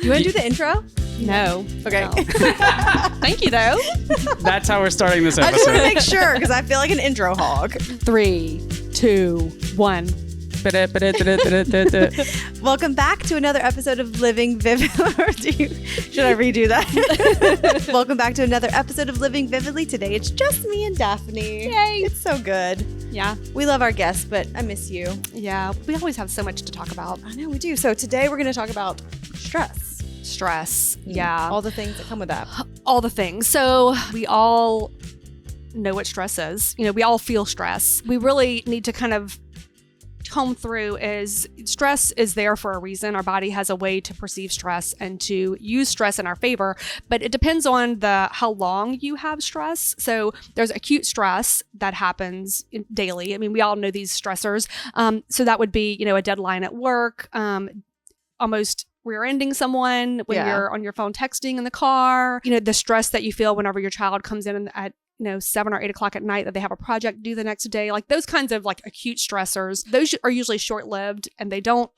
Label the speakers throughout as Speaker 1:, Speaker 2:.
Speaker 1: You want to do the intro?
Speaker 2: No.
Speaker 1: Okay.
Speaker 2: No. Thank you, though.
Speaker 3: That's how we're starting this
Speaker 1: I just want to
Speaker 3: episode.
Speaker 1: make sure because I feel like an intro hog.
Speaker 2: 3, 2, 1.
Speaker 1: Welcome back to another episode of Living Vividly. Should I redo that? Welcome back to another episode of Living Vividly. Today it's just me and Daphne.
Speaker 2: Yay.
Speaker 1: It's so good.
Speaker 2: Yeah.
Speaker 1: We love our guests, but I miss you.
Speaker 2: Yeah. We always have so much to talk about.
Speaker 1: I know we do. So today we're going to talk about stress.
Speaker 2: Stress. Yeah.
Speaker 1: All the things that come with that.
Speaker 2: All the things. So we all know what stress is. You know, we all feel stress. We really need to kind of comb through is stress is there for a reason. Our body has a way to perceive stress and to use stress in our favor, but it depends on how long you have stress. So there's acute stress that happens daily. I mean, we all know these stressors. So that would be, a deadline at work, almost rear-ending someone when you're on your phone texting in the car, the stress that you feel whenever your child comes in at 7 or 8 o'clock at night that they have a project due the next day, like those kinds of like acute stressors. Those are usually short-lived and they don't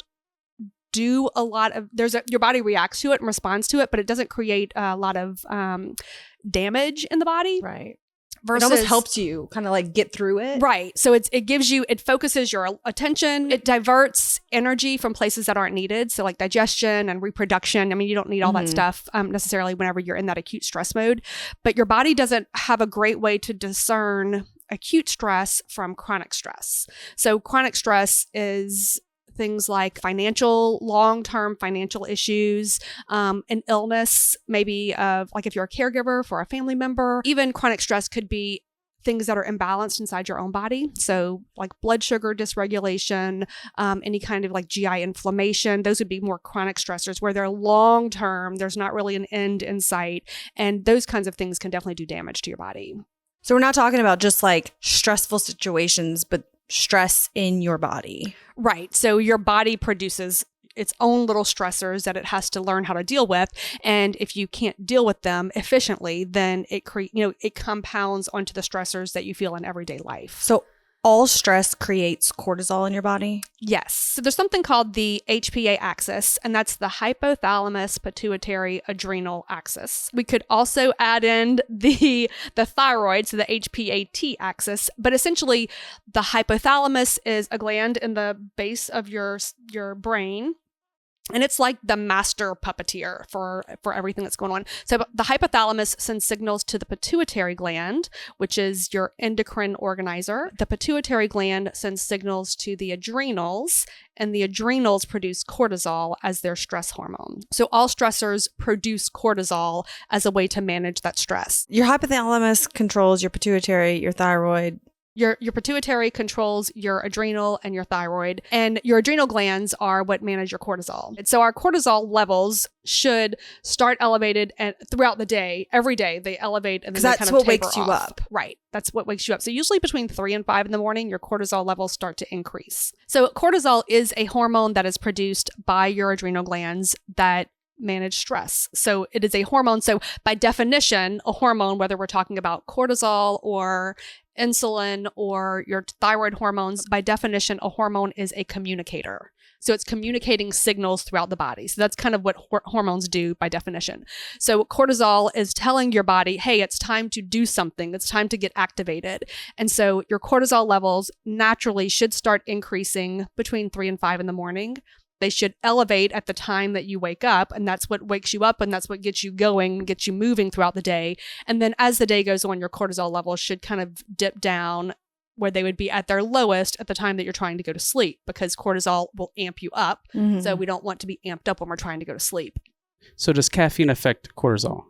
Speaker 2: do a lot of, your body reacts to it and responds to it, but it doesn't create a lot of damage in the body.
Speaker 1: Right.
Speaker 2: Versus,
Speaker 1: it almost helps you kind of like get through it.
Speaker 2: Right. So it focuses your attention. It diverts energy from places that aren't needed. So like digestion and reproduction. I mean, you don't need all that stuff necessarily whenever you're in that acute stress mode, but your body doesn't have a great way to discern acute stress from chronic stress. So chronic stress is things like long-term financial issues, an illness, maybe like if you're a caregiver for a family member. Even chronic stress could be things that are imbalanced inside your own body. So like blood sugar dysregulation, any kind of like GI inflammation, those would be more chronic stressors where they're long-term, there's not really an end in sight. And those kinds of things can definitely do damage to your body.
Speaker 1: So we're not talking about just like stressful situations, but stress in your body.
Speaker 2: Right. So your body produces its own little stressors that it has to learn how to deal with. And if you can't deal with them efficiently, then it compounds onto the stressors that you feel in everyday life.
Speaker 1: So all stress creates cortisol in your body?
Speaker 2: Yes. So there's something called the Ep.8 axis, and that's the hypothalamus pituitary adrenal axis. We could also add in the thyroid, so the Ep.8 axis, but essentially the hypothalamus is a gland in the base of your brain. And it's like the master puppeteer for everything that's going on. So the hypothalamus sends signals to the pituitary gland, which is your endocrine organizer. The pituitary gland sends signals to the adrenals, and the adrenals produce cortisol as their stress hormone. So all stressors produce cortisol as a way to manage that stress.
Speaker 1: Your hypothalamus controls your pituitary, your thyroid.
Speaker 2: Your pituitary controls your adrenal and your thyroid, and your adrenal glands are what manage your cortisol. And so our cortisol levels should start elevated and throughout the day, every day they elevate and then they kind of taper off.
Speaker 1: That's what wakes you up.
Speaker 2: Right. That's what wakes you up. So usually between 3 and 5 in the morning, your cortisol levels start to increase. So cortisol is a hormone that is produced by your adrenal glands that manage stress. So it is a hormone. So by definition, a hormone, whether we're talking about cortisol or insulin or your thyroid hormones, by definition, a hormone is a communicator. So it's communicating signals throughout the body. So that's kind of what hormones do by definition. So cortisol is telling your body, hey, it's time to do something. It's time to get activated. And so your cortisol levels naturally should start increasing between 3 and 5 in the morning. They should elevate at the time that you wake up, and that's what wakes you up, and that's what gets you going, gets you moving throughout the day. And then as the day goes on, your cortisol levels should kind of dip down where they would be at their lowest at the time that you're trying to go to sleep, because cortisol will amp you up. Mm-hmm. So we don't want to be amped up when we're trying to go to sleep.
Speaker 3: So does caffeine affect cortisol?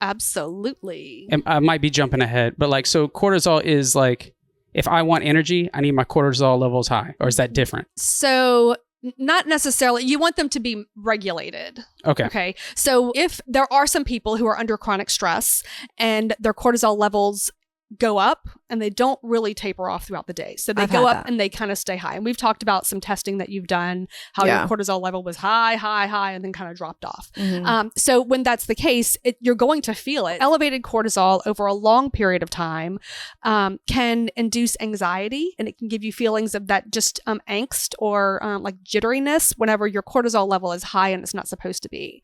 Speaker 2: Absolutely.
Speaker 3: And I might be jumping ahead, but so cortisol is like, if I want energy, I need my cortisol levels high, or is that different?
Speaker 2: So not necessarily. You want them to be regulated.
Speaker 3: Okay.
Speaker 2: So if there are some people who are under chronic stress and their cortisol levels go up and they don't really taper off throughout the day. So they go up and they kind of stay high. And we've talked about some testing that you've done, how your cortisol level was high, and then kind of dropped off. So when that's the case, you're going to feel it. Elevated cortisol over a long period of time can induce anxiety, and it can give you feelings of that just angst or like jitteriness whenever your cortisol level is high and it's not supposed to be.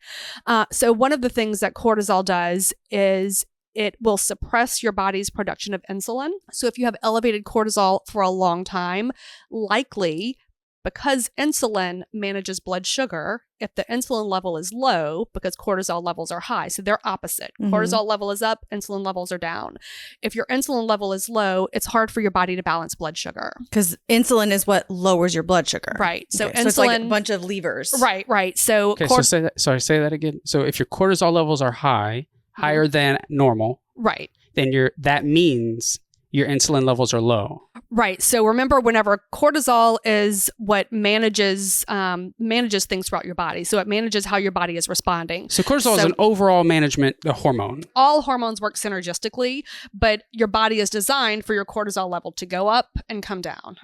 Speaker 2: So one of the things that cortisol does is it will suppress your body's production of insulin. So if you have elevated cortisol for a long time, likely because insulin manages blood sugar, if the insulin level is low, because cortisol levels are high, so they're opposite. Cortisol level is up, insulin levels are down. If your insulin level is low, it's hard for your body to balance blood sugar.
Speaker 1: Because insulin is what lowers your blood sugar.
Speaker 2: Right. So
Speaker 1: okay.
Speaker 2: insulin,
Speaker 1: so it's like a bunch of levers.
Speaker 2: Right. So,
Speaker 3: so say that again. So if your cortisol levels are higher than normal,
Speaker 2: right,
Speaker 3: then that means your insulin levels are low.
Speaker 2: Right. So remember, whenever cortisol is what manages things throughout your body. So it manages how your body is responding.
Speaker 3: So cortisol is an overall management hormone.
Speaker 2: All hormones work synergistically, but your body is designed for your cortisol level to go up and come down,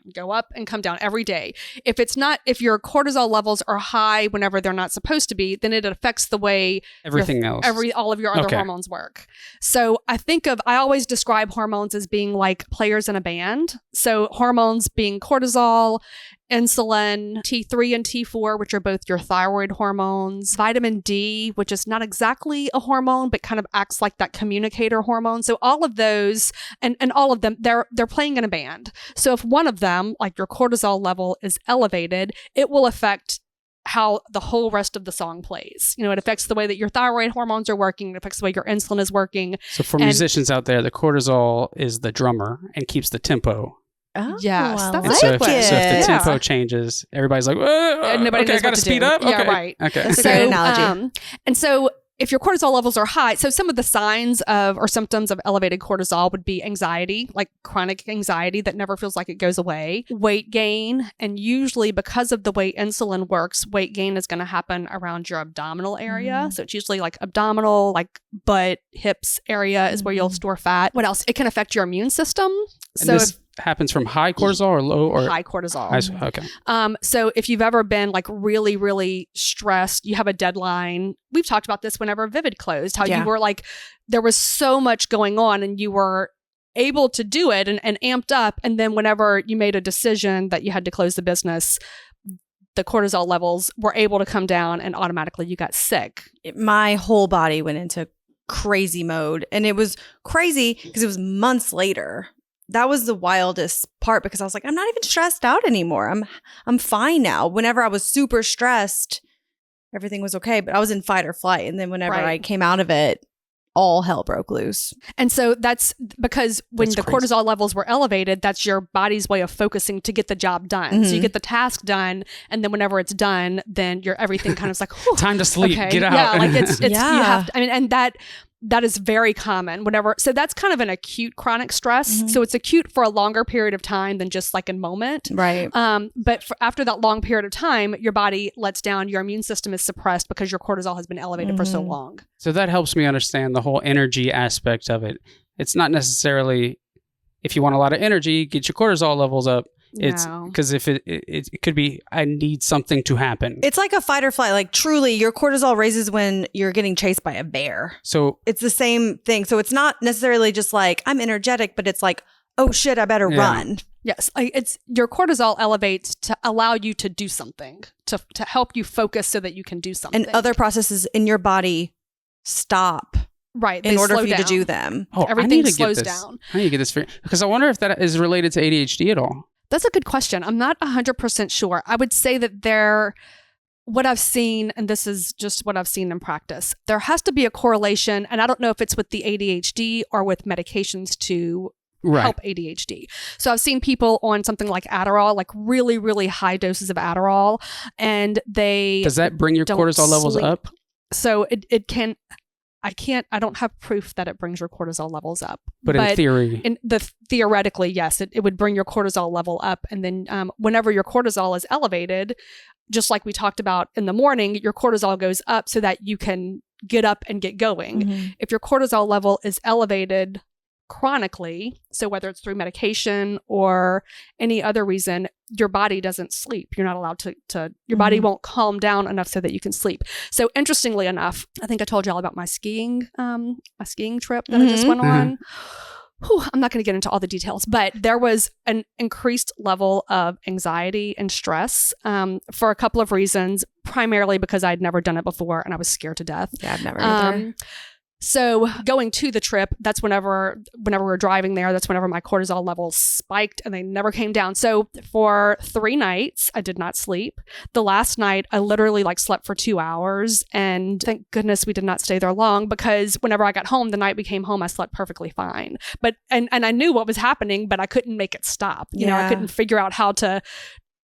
Speaker 2: every day. If your cortisol levels are high whenever they're not supposed to be, then it affects the way all of your other hormones work. So I always describe hormones as being like players in a band. So hormones being cortisol, insulin, T3 and T4, which are both your thyroid hormones, vitamin D, which is not exactly a hormone, but kind of acts like that communicator hormone. So all of those and all of them, they're playing in a band. So if one of them, like your cortisol level, is elevated, it will affect how the whole rest of the song plays. It affects the way that your thyroid hormones are working. It affects the way your insulin is working.
Speaker 3: So for musicians out there, the cortisol is the drummer and keeps the tempo.
Speaker 1: Oh,
Speaker 2: yes, that's
Speaker 3: so if the tempo changes, everybody's like,
Speaker 2: nobody knows
Speaker 3: I got to speed up.
Speaker 2: Yeah, right.
Speaker 3: Okay,
Speaker 1: that's a good analogy.
Speaker 2: And so if your cortisol levels are high, so some of the signs of or symptoms of elevated cortisol would be anxiety, like chronic anxiety that never feels like it goes away, weight gain, and usually because of the way insulin works, weight gain is going to happen around your abdominal area. So it's usually like abdominal, like butt, hips area is where you'll store fat. What else? It can affect your immune system.
Speaker 3: And so this happens from high cortisol or low or
Speaker 2: high cortisol.
Speaker 3: Okay.
Speaker 2: So if you've ever been like really, really stressed, you have a deadline. We've talked about this whenever Vivid closed, how you were like, there was so much going on and you were able to do it and amped up. And then whenever you made a decision that you had to close the business, the cortisol levels were able to come down and automatically you got sick.
Speaker 1: My whole body went into crazy mode. And it was crazy because it was months later. That was the wildest part because I was like, I'm not even stressed out anymore. I'm fine now. Whenever I was super stressed, everything was okay, but I was in fight or flight. And then whenever I came out of it, all hell broke loose.
Speaker 2: And so that's because when the cortisol levels were elevated, that's your body's way of focusing to get the job done. So you get the task done, and then whenever it's done, then everything kind of is like,
Speaker 3: time to sleep, get out.
Speaker 2: Yeah, like it's you have to, and that is very common so that's kind of an acute chronic stress. So it's acute for a longer period of time than just like a moment.
Speaker 1: Right.
Speaker 2: But after that long period of time, your body lets down, your immune system is suppressed because your cortisol has been elevated for so long.
Speaker 3: So that helps me understand the whole energy aspect of it. It's not necessarily if you want a lot of energy, get your cortisol levels up. It's because if it could be, I need something to happen.
Speaker 1: It's like a fight or flight. Like truly, your cortisol raises when you're getting chased by a bear.
Speaker 3: So
Speaker 1: it's the same thing. So it's not necessarily just like I'm energetic, but it's like, oh shit, I better run.
Speaker 2: Yes, it's your cortisol elevates to allow you to do something, to help you focus so that you can do something.
Speaker 1: And other processes in your body stop.
Speaker 2: Right.
Speaker 1: In order for you to do them.
Speaker 3: Oh,
Speaker 2: everything slows down.
Speaker 3: I need to get this because I wonder if that is related to ADHD at all.
Speaker 2: That's a good question. I'm not 100% sure. I would say that what I've seen, and this is just what I've seen in practice, there has to be a correlation, and I don't know if it's with the ADHD or with medications to help ADHD. So I've seen people on something like Adderall, like really, really high doses of Adderall, and does that bring your cortisol levels up? So it can. I don't have proof that it brings your cortisol levels up.
Speaker 3: But in theory.
Speaker 2: Theoretically, yes, it would bring your cortisol level up. And then whenever your cortisol is elevated, just like we talked about in the morning, your cortisol goes up so that you can get up and get going. If your cortisol level is elevated chronically, so whether it's through medication or any other reason, your body doesn't sleep. You're not allowed to your body won't calm down enough so that you can sleep. So interestingly enough, I think I told y'all about my skiing trip that I just went on. Whew, I'm not going to get into all the details, but there was an increased level of anxiety and stress for a couple of reasons, primarily because I'd never done it before and I was scared to death.
Speaker 1: Yeah, I've never either.
Speaker 2: So going to the trip, that's whenever we were driving there, that's whenever my cortisol levels spiked and they never came down. So for 3 nights, I did not sleep. The last night, I literally slept for 2 hours. And thank goodness we did not stay there long, because whenever I got home, the night we came home, I slept perfectly fine. But, and I knew what was happening, but I couldn't make it stop. You know, I couldn't figure out how to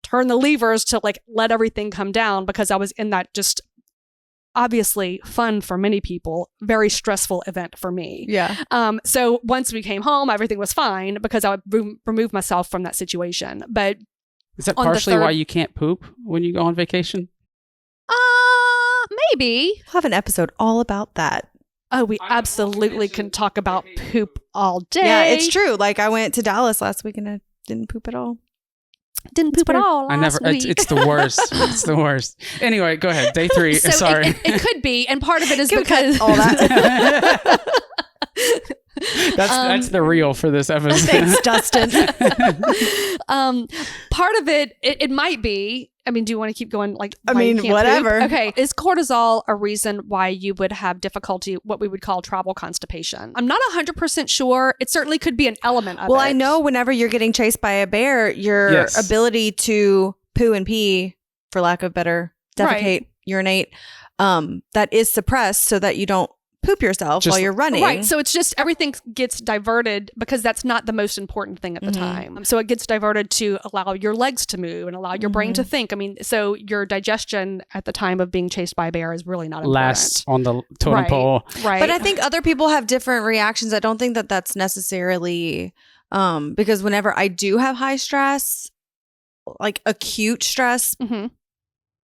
Speaker 2: turn the levers to let everything come down, because I was in that just obviously fun for many people, very stressful event for me.
Speaker 1: Yeah.
Speaker 2: So once we came home, everything was fine because I would remove myself from that situation. But
Speaker 3: is that partially why you can't poop when you go on vacation?
Speaker 2: Maybe.
Speaker 1: We'll have an episode all about that.
Speaker 2: Oh, we absolutely can talk about poop all day.
Speaker 1: Yeah, it's true. I went to Dallas last week and I didn't poop at all.
Speaker 2: Didn't poop at all.
Speaker 3: It's the worst. It's the worst. Anyway, go ahead. Day 3.
Speaker 2: So
Speaker 3: Sorry.
Speaker 2: It could be, and part of it is because
Speaker 1: all that.
Speaker 3: That's the reel for this episode.
Speaker 1: Thanks, Dustin.
Speaker 2: Part of it might be. I mean, do you want to keep going?
Speaker 1: Whatever.
Speaker 2: Poop? Okay. Is cortisol a reason why you would have difficulty, what we would call travel constipation? I'm not 100% sure. It certainly could be an element of it.
Speaker 1: Well, I know whenever you're getting chased by a bear, your ability to poo and pee, for lack of better, defecate, urinate, that is suppressed so that you don't poop yourself while you're running.
Speaker 2: Right. So it's just everything gets diverted because that's not the most important thing at the time. So it gets diverted to allow your legs to move and allow your brain to think. I mean, so your digestion at the time of being chased by a bear is really not important.
Speaker 3: Last on the totem pole.
Speaker 2: Right.
Speaker 1: But I think other people have different reactions. I don't think that that's necessarily because whenever I do have high stress, acute stress,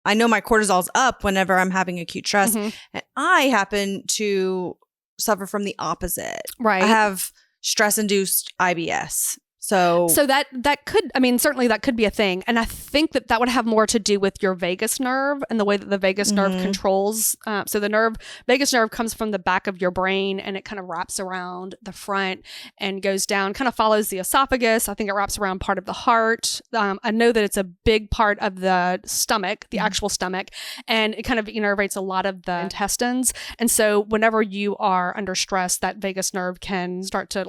Speaker 1: I know my cortisol's up whenever I'm having acute stress. And I happen to suffer from the opposite.
Speaker 2: Right.
Speaker 1: I have stress-induced IBS. So
Speaker 2: that could, certainly that could be a thing. And I think that would have more to do with your vagus nerve and the way that the vagus nerve controls. So the vagus nerve comes from the back of your brain and it kind of wraps around the front and goes down, kind of follows the esophagus. I think it wraps around part of the heart. I know that it's a big part of the stomach, the actual stomach, and it kind of innervates a lot of the intestines. And so whenever you are under stress, that vagus nerve can start to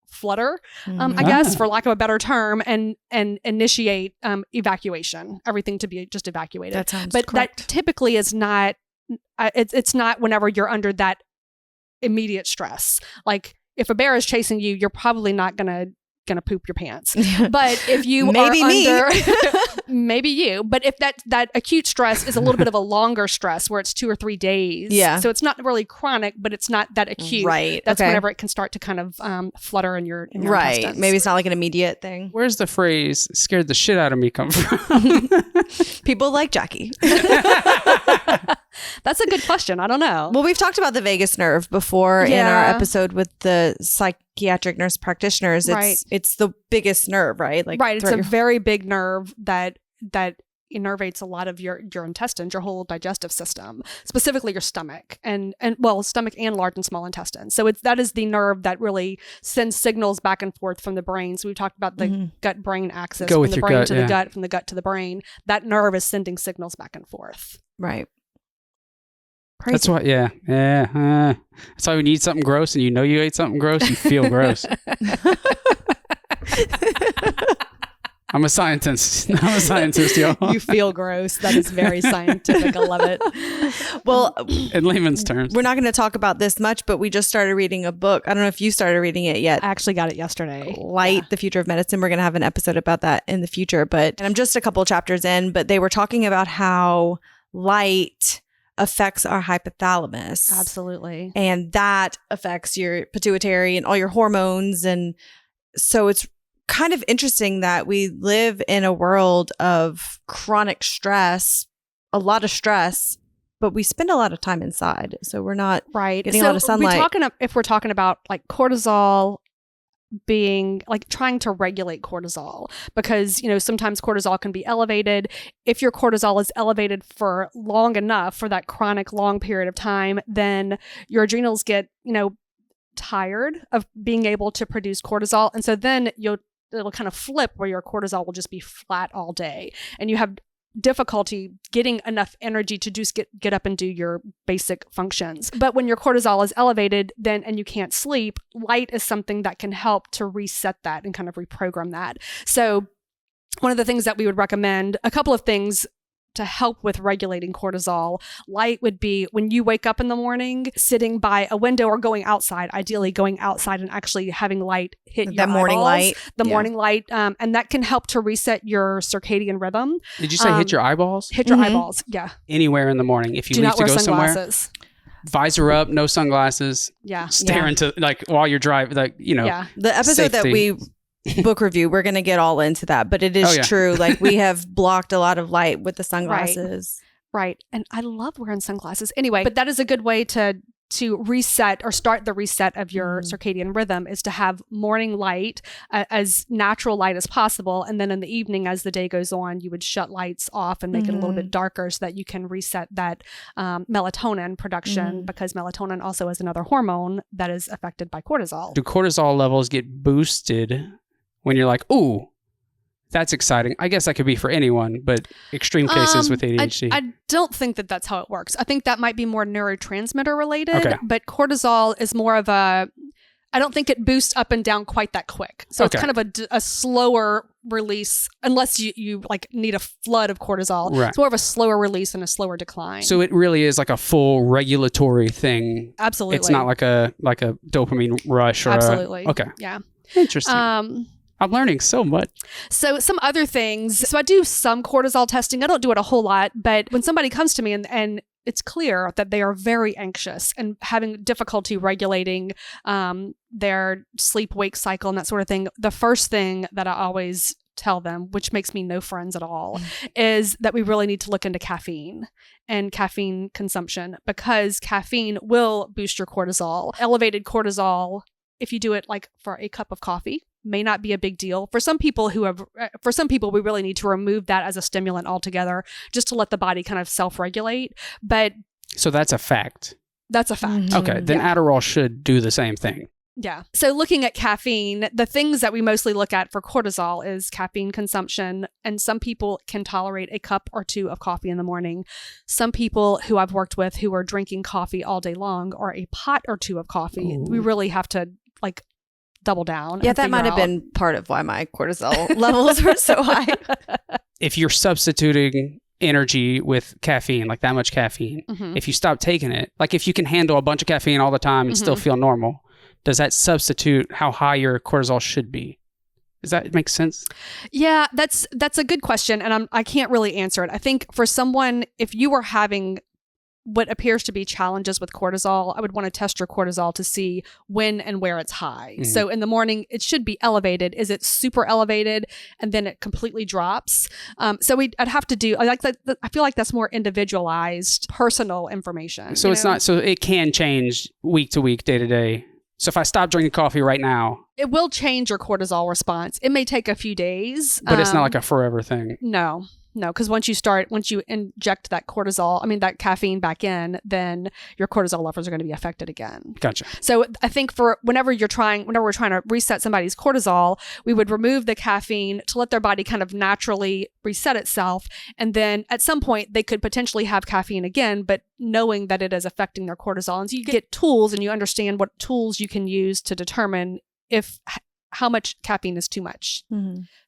Speaker 2: flutter, I guess, for lack of a better term, and initiate evacuation, everything to be just evacuated.
Speaker 1: That sounds
Speaker 2: but
Speaker 1: correct.
Speaker 2: That typically is not, it's not whenever you're under that immediate stress. If a bear is chasing you, you're probably not gonna poop your pants. But if you maybe you, but if that acute stress is a little bit of a longer stress where it's 2 or 3 days.
Speaker 1: Yeah.
Speaker 2: So it's not really chronic, but it's not that acute.
Speaker 1: Right.
Speaker 2: That's whenever it can start to kind of flutter in your
Speaker 1: right.
Speaker 2: intestines.
Speaker 1: Maybe it's not an immediate thing.
Speaker 3: Where's the phrase "scared the shit out of me" come from?
Speaker 1: People like Jackie.
Speaker 2: That's a good question. I don't know.
Speaker 1: Well, we've talked about the vagus nerve before in our episode with the psychiatric nurse practitioners. It's the biggest nerve, right?
Speaker 2: It's a very big nerve that innervates a lot of your intestines, your whole digestive system, specifically your stomach and stomach and large and small intestines. So that is the nerve that really sends signals back and forth from the brain. So we talked about the gut-brain axis, from the brain to the gut, from the gut to the brain. That nerve is sending signals back and forth.
Speaker 1: Right.
Speaker 3: Crazy. That's why, that's why when you eat something gross and you ate something gross, you feel gross. I'm a scientist, y'all.
Speaker 2: You feel gross. That is very scientific. I love it.
Speaker 1: Well,
Speaker 3: in layman's terms,
Speaker 1: we're not going to talk about this much, but we just started reading a book. I don't know if you started reading it yet.
Speaker 2: I actually got it yesterday.
Speaker 1: Light, The Future of Medicine. We're going to have an episode about that in the future, and I'm just a couple chapters in, but they were talking about how light affects our hypothalamus.
Speaker 2: Absolutely.
Speaker 1: And that affects your pituitary and all your hormones. And so it's kind of interesting that we live in a world of chronic stress, a lot of stress, but we spend a lot of time inside. So we're not getting a lot of sunlight.
Speaker 2: If we're talking about cortisol being like trying to regulate cortisol, because, you know, sometimes cortisol can be elevated. If your cortisol is elevated for long enough, for that chronic long period of time, then your adrenals get, you know, tired of being able to produce cortisol. And so then it'll kind of flip where your cortisol will just be flat all day. And you have difficulty getting enough energy to just get up and do your basic functions. But when your cortisol is elevated, then, and you can't sleep, light is something that can help to reset that and kind of reprogram that. So one of the things that we would recommend, a couple of things to help with regulating cortisol. Light would be when you wake up in the morning, sitting by a window or going outside, ideally going outside and actually having light hit your
Speaker 1: morning
Speaker 2: eyeballs,
Speaker 1: light.
Speaker 2: The morning light. And that can help to reset your circadian rhythm.
Speaker 3: Did you say hit your eyeballs?
Speaker 2: Hit your eyeballs, yeah.
Speaker 3: Anywhere in the morning. If you
Speaker 2: Do
Speaker 3: leave
Speaker 2: not
Speaker 3: to
Speaker 2: wear
Speaker 3: go
Speaker 2: sunglasses.
Speaker 3: somewhere. Visor up, no sunglasses.
Speaker 2: Yeah.
Speaker 3: Stare into, like, while you're driving, like, you know.
Speaker 2: Yeah.
Speaker 1: The episode that we book review, we're going to get all into that, but it is true. Like, we have blocked a lot of light with the sunglasses.
Speaker 2: Right. And I love wearing sunglasses anyway, but that is a good way to reset or start the reset of your circadian rhythm, is to have morning light, as natural light as possible. And then in the evening, as the day goes on, you would shut lights off and make it a little bit darker so that you can reset that melatonin production, because melatonin also is another hormone that is affected by cortisol.
Speaker 3: Do cortisol levels get boosted when you're like, ooh, that's exciting? I guess that could be for anyone, but extreme cases with ADHD.
Speaker 2: I don't think that that's how it works. I think that might be more neurotransmitter related, but cortisol is more of I don't think it boosts up and down quite that quick. So it's kind of a slower release, unless you like need a flood of cortisol.
Speaker 3: Right.
Speaker 2: It's more of a slower release and a slower decline.
Speaker 3: So it really is like a full regulatory thing.
Speaker 2: Absolutely.
Speaker 3: It's not like a dopamine rush or
Speaker 2: Absolutely.
Speaker 3: Okay.
Speaker 2: Yeah.
Speaker 3: Interesting. I'm learning so much.
Speaker 2: So some other things. So I do some cortisol testing. I don't do it a whole lot, but when somebody comes to me and it's clear that they are very anxious and having difficulty regulating their sleep-wake cycle and that sort of thing, the first thing that I always tell them, which makes me no friends at all, is that we really need to look into caffeine and caffeine consumption, because caffeine will boost your cortisol. Elevated cortisol, if you do it like for a cup of coffee, may not be a big deal. For some people we really need to remove that as a stimulant altogether, just to let the body kind of self-regulate. But
Speaker 3: so that's a fact.
Speaker 2: That's a fact.
Speaker 3: Okay, then Adderall should do the same thing.
Speaker 2: Yeah. So looking at caffeine, the things that we mostly look at for cortisol is caffeine consumption. And some people can tolerate a cup or two of coffee in the morning. Some people who I've worked with who are drinking coffee all day long, or a pot or two of coffee, we really have to like double down.
Speaker 1: Yeah, that might have been part of why my cortisol levels were so high.
Speaker 3: If you're substituting energy with caffeine, like that much caffeine, if you stop taking it, like if you can handle a bunch of caffeine all the time and still feel normal, does that substitute how high your cortisol should be? Does that make sense? Yeah,
Speaker 2: that's a good question, and I can't really answer it. I think for someone, if you were having what appears to be challenges with cortisol, I would want to test your cortisol to see when and where it's high. So in the morning, it should be elevated. Is it super elevated and then it completely drops? So I'd have to do, I feel like that's more individualized, personal information.
Speaker 3: So it's not, so it can change week to week, day to day. So if I stop drinking coffee right now,
Speaker 2: it will change your cortisol response. It may take a few days.
Speaker 3: But it's not like a forever thing.
Speaker 2: No, because once you inject that that caffeine back in, then your cortisol levels are going to be affected again.
Speaker 3: Gotcha.
Speaker 2: So I think for whenever we're trying to reset somebody's cortisol, we would remove the caffeine to let their body kind of naturally reset itself. And then at some point they could potentially have caffeine again, but knowing that it is affecting their cortisol. And so you get tools and you understand what tools you can use to determine how much caffeine is too much.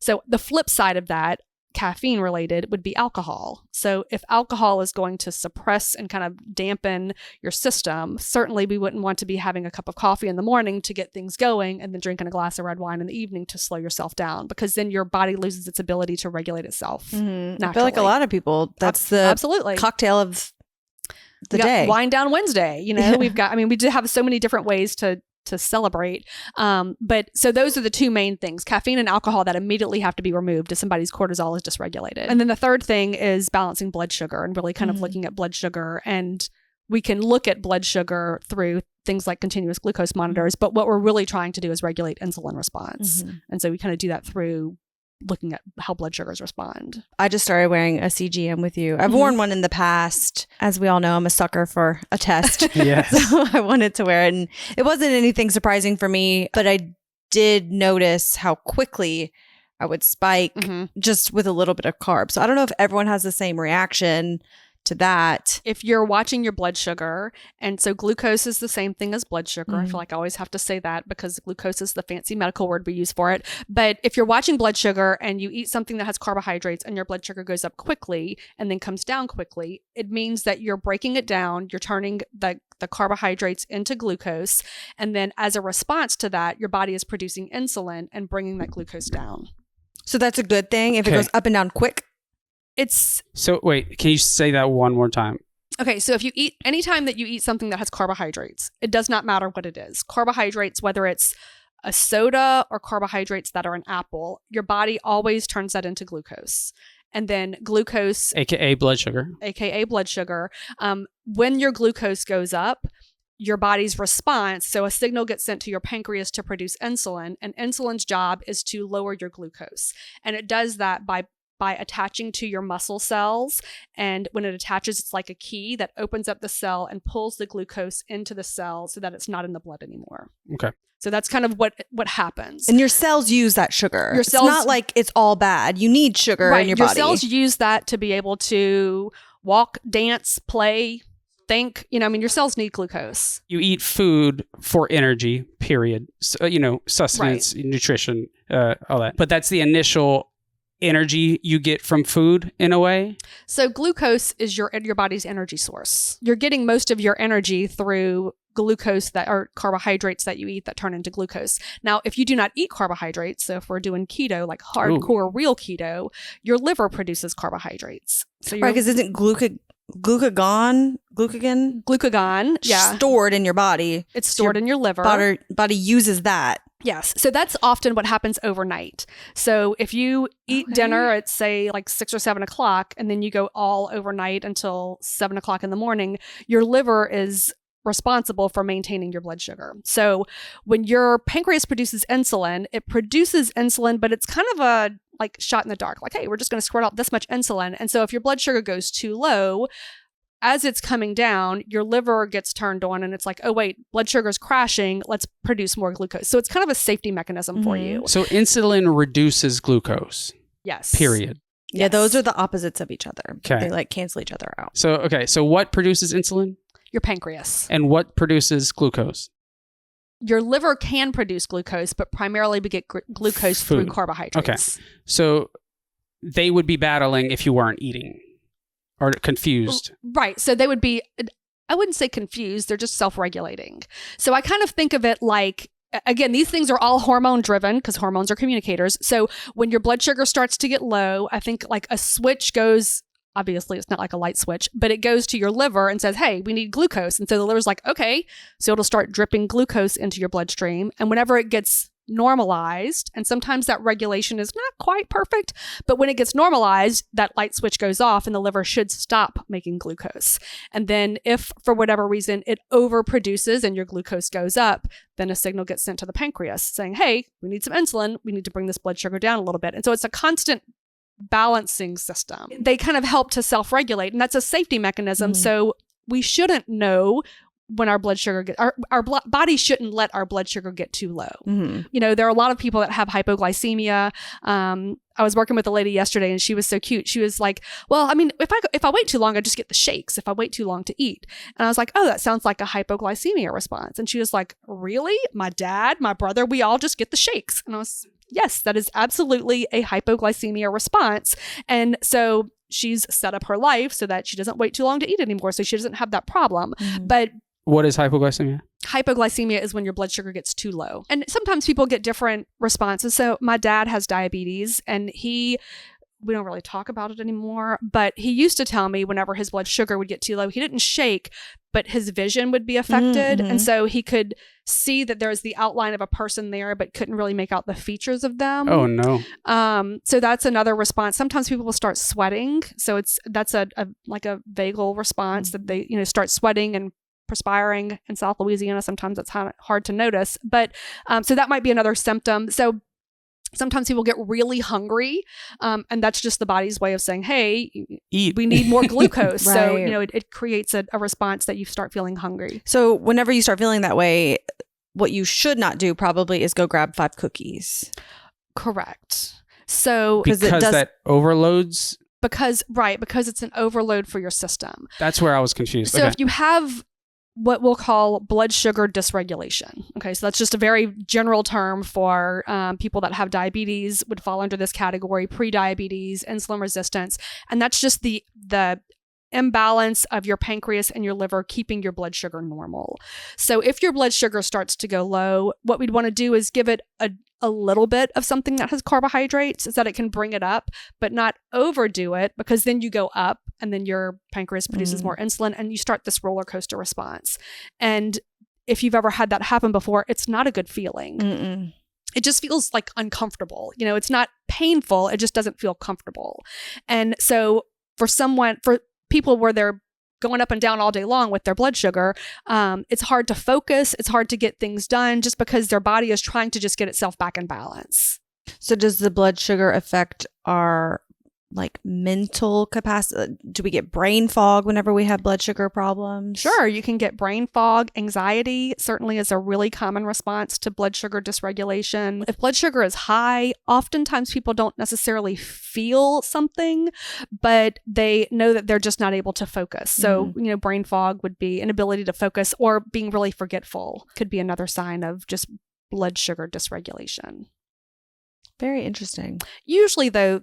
Speaker 2: So the flip side of that, caffeine related, would be alcohol. So if alcohol is going to suppress and kind of dampen your system, certainly we wouldn't want to be having a cup of coffee in the morning to get things going and then drinking a glass of red wine in the evening to slow yourself down, because then your body loses its ability to regulate itself. I feel
Speaker 1: like a lot of people, that's the
Speaker 2: absolutely
Speaker 1: cocktail of the day.
Speaker 2: Wind down Wednesday, we do have so many different ways to celebrate. But so those are the two main things, caffeine and alcohol, that immediately have to be removed if somebody's cortisol is dysregulated. And then the third thing is balancing blood sugar and really kind of looking at blood sugar. And we can look at blood sugar through things like continuous glucose monitors. But what we're really trying to do is regulate insulin response. And so we kind of do that through looking at how blood sugars respond.
Speaker 1: I just started wearing a CGM with you. I've worn one in the past. As we all know, I'm a sucker for a test.
Speaker 3: Yes.
Speaker 1: So I wanted to wear it. And it wasn't anything surprising for me, but I did notice how quickly I would spike just with a little bit of carbs. So I don't know if everyone has the same reaction to that.
Speaker 2: If you're watching your blood sugar, and so glucose is the same thing as blood sugar. I feel like I always have to say that because glucose is the fancy medical word we use for it. But if you're watching blood sugar and you eat something that has carbohydrates and your blood sugar goes up quickly and then comes down quickly, it means that you're breaking it down. You're turning the carbohydrates into glucose. And then as a response to that, your body is producing insulin and bringing that glucose down.
Speaker 1: So that's a good thing if it goes up and down quick.
Speaker 3: So wait, can you say that one more time?
Speaker 2: Okay, so if you eat, anytime that you eat something that has carbohydrates, it does not matter what it is. Carbohydrates, whether it's a soda or carbohydrates that are an apple, your body always turns that into glucose. And then glucose,
Speaker 3: AKA blood sugar.
Speaker 2: When your glucose goes up, your body's response, so a signal gets sent to your pancreas to produce insulin, and insulin's job is to lower your glucose. And it does that by attaching to your muscle cells. And when it attaches, it's like a key that opens up the cell and pulls the glucose into the cell so that it's not in the blood anymore.
Speaker 3: Okay.
Speaker 2: So that's kind of what happens.
Speaker 1: And your cells use that sugar. It's not like it's all bad. You need sugar in your body.
Speaker 2: Your cells use that to be able to walk, dance, play, think. Your cells need glucose.
Speaker 3: You eat food for energy, period. So, sustenance, nutrition, all that. But that's the initial energy you get from food in a way.
Speaker 2: So glucose is your body's energy source. You're getting most of your energy through glucose that are carbohydrates that you eat that turn into glucose. Now, if you do not eat carbohydrates, so if we're doing keto, like hardcore real keto, your liver produces carbohydrates. So
Speaker 1: because isn't glucagon stored in your body?
Speaker 2: It's stored in your liver.
Speaker 1: Body uses that.
Speaker 2: Yes. So that's often what happens overnight. So if you eat dinner at, say, like 6 or 7 o'clock, and then you go all overnight until 7 o'clock in the morning, your liver is responsible for maintaining your blood sugar. So when your pancreas produces insulin, but it's kind of a like shot in the dark. Like, hey, we're just going to squirt out this much insulin. And so if your blood sugar goes too low, as it's coming down, your liver gets turned on and it's like, oh, wait, blood sugar's crashing. Let's produce more glucose. So it's kind of a safety mechanism for you.
Speaker 3: So insulin reduces glucose.
Speaker 2: Yes.
Speaker 3: Period.
Speaker 1: Yeah, those are the opposites of each other.
Speaker 3: Okay.
Speaker 1: They cancel each other out.
Speaker 3: So what produces insulin?
Speaker 2: Your pancreas.
Speaker 3: And what produces glucose?
Speaker 2: Your liver can produce glucose, but primarily we get glucose through carbohydrates.
Speaker 3: Okay. So they would be battling if you weren't eating. Or confused.
Speaker 2: Right. So they would be, I wouldn't say confused, they're just self-regulating. So I kind of think of it like, again, these things are all hormone driven because hormones are communicators. So when your blood sugar starts to get low, I think like a switch goes, obviously it's not like a light switch, but it goes to your liver and says, hey, we need glucose. And so the liver's like, okay, so it'll start dripping glucose into your bloodstream. And whenever it gets normalized, and sometimes that regulation is not quite perfect, but when it gets normalized, that light switch goes off and the liver should stop making glucose. And then if for whatever reason it overproduces and your glucose goes up, then a signal gets sent to the pancreas saying, hey, we need some insulin. We need to bring this blood sugar down a little bit. And so it's a constant balancing system. They kind of help to self-regulate, and that's a safety mechanism. So we shouldn't know when our blood sugar our body shouldn't let our blood sugar get too low. There are a lot of people that have hypoglycemia. I was working with a lady yesterday and she was so cute. She was like, well, I mean, if I wait too long, I just get the shakes if I wait too long to eat. And I was like, oh, that sounds like a hypoglycemia response. And she was like, really? My dad, my brother, we all just get the shakes. And I was, yes, that is absolutely a hypoglycemia response. And so she's set up her life so that she doesn't wait too long to eat anymore. So she doesn't have that problem. But
Speaker 3: what is hypoglycemia?
Speaker 2: Hypoglycemia is when your blood sugar gets too low. And sometimes people get different responses. So my dad has diabetes and we don't really talk about it anymore, but he used to tell me whenever his blood sugar would get too low, he didn't shake, but his vision would be affected. And so he could see that there was the outline of a person there, but couldn't really make out the features of them.
Speaker 3: Oh, no.
Speaker 2: So that's another response. Sometimes people will start sweating. So that's a vagal response that they, start sweating and perspiring in South Louisiana. Sometimes it's hard to notice. But so that might be another symptom. So sometimes people get really hungry, and that's just the body's way of saying, hey,
Speaker 3: eat.
Speaker 2: We need more glucose.
Speaker 1: Right.
Speaker 2: So, it creates a response that you start feeling hungry.
Speaker 1: So whenever you start feeling that way, what you should not do probably is go grab 5 cookies.
Speaker 2: Correct. So
Speaker 3: because that overloads?
Speaker 2: Because it's an overload for your system.
Speaker 3: That's where I was confused.
Speaker 2: So if you have what we'll call blood sugar dysregulation. Okay, so that's just a very general term for people that have diabetes would fall under this category, pre-diabetes, insulin resistance. And that's just the imbalance of your pancreas and your liver keeping your blood sugar normal. So if your blood sugar starts to go low, what we'd want to do is give it a little bit of something that has carbohydrates so that it can bring it up, but not overdo it, because then you go up and then your pancreas produces more insulin and you start this roller coaster response. And if you've ever had that happen before, it's not a good feeling.
Speaker 1: Mm-mm.
Speaker 2: It just feels like uncomfortable. It's not painful. It just doesn't feel comfortable. And so for people where they're going up and down all day long with their blood sugar, it's hard to focus. It's hard to get things done just because their body is trying to just get itself back in balance.
Speaker 1: So does the blood sugar affect our mental capacity? Do we get brain fog whenever we have blood sugar problems?
Speaker 2: Sure, you can get brain fog. Anxiety certainly is a really common response to blood sugar dysregulation. If blood sugar is high, oftentimes people don't necessarily feel something, but they know that they're just not able to focus. So, brain fog would be inability to focus, or being really forgetful could be another sign of just blood sugar dysregulation.
Speaker 1: Very interesting.
Speaker 2: Usually, though,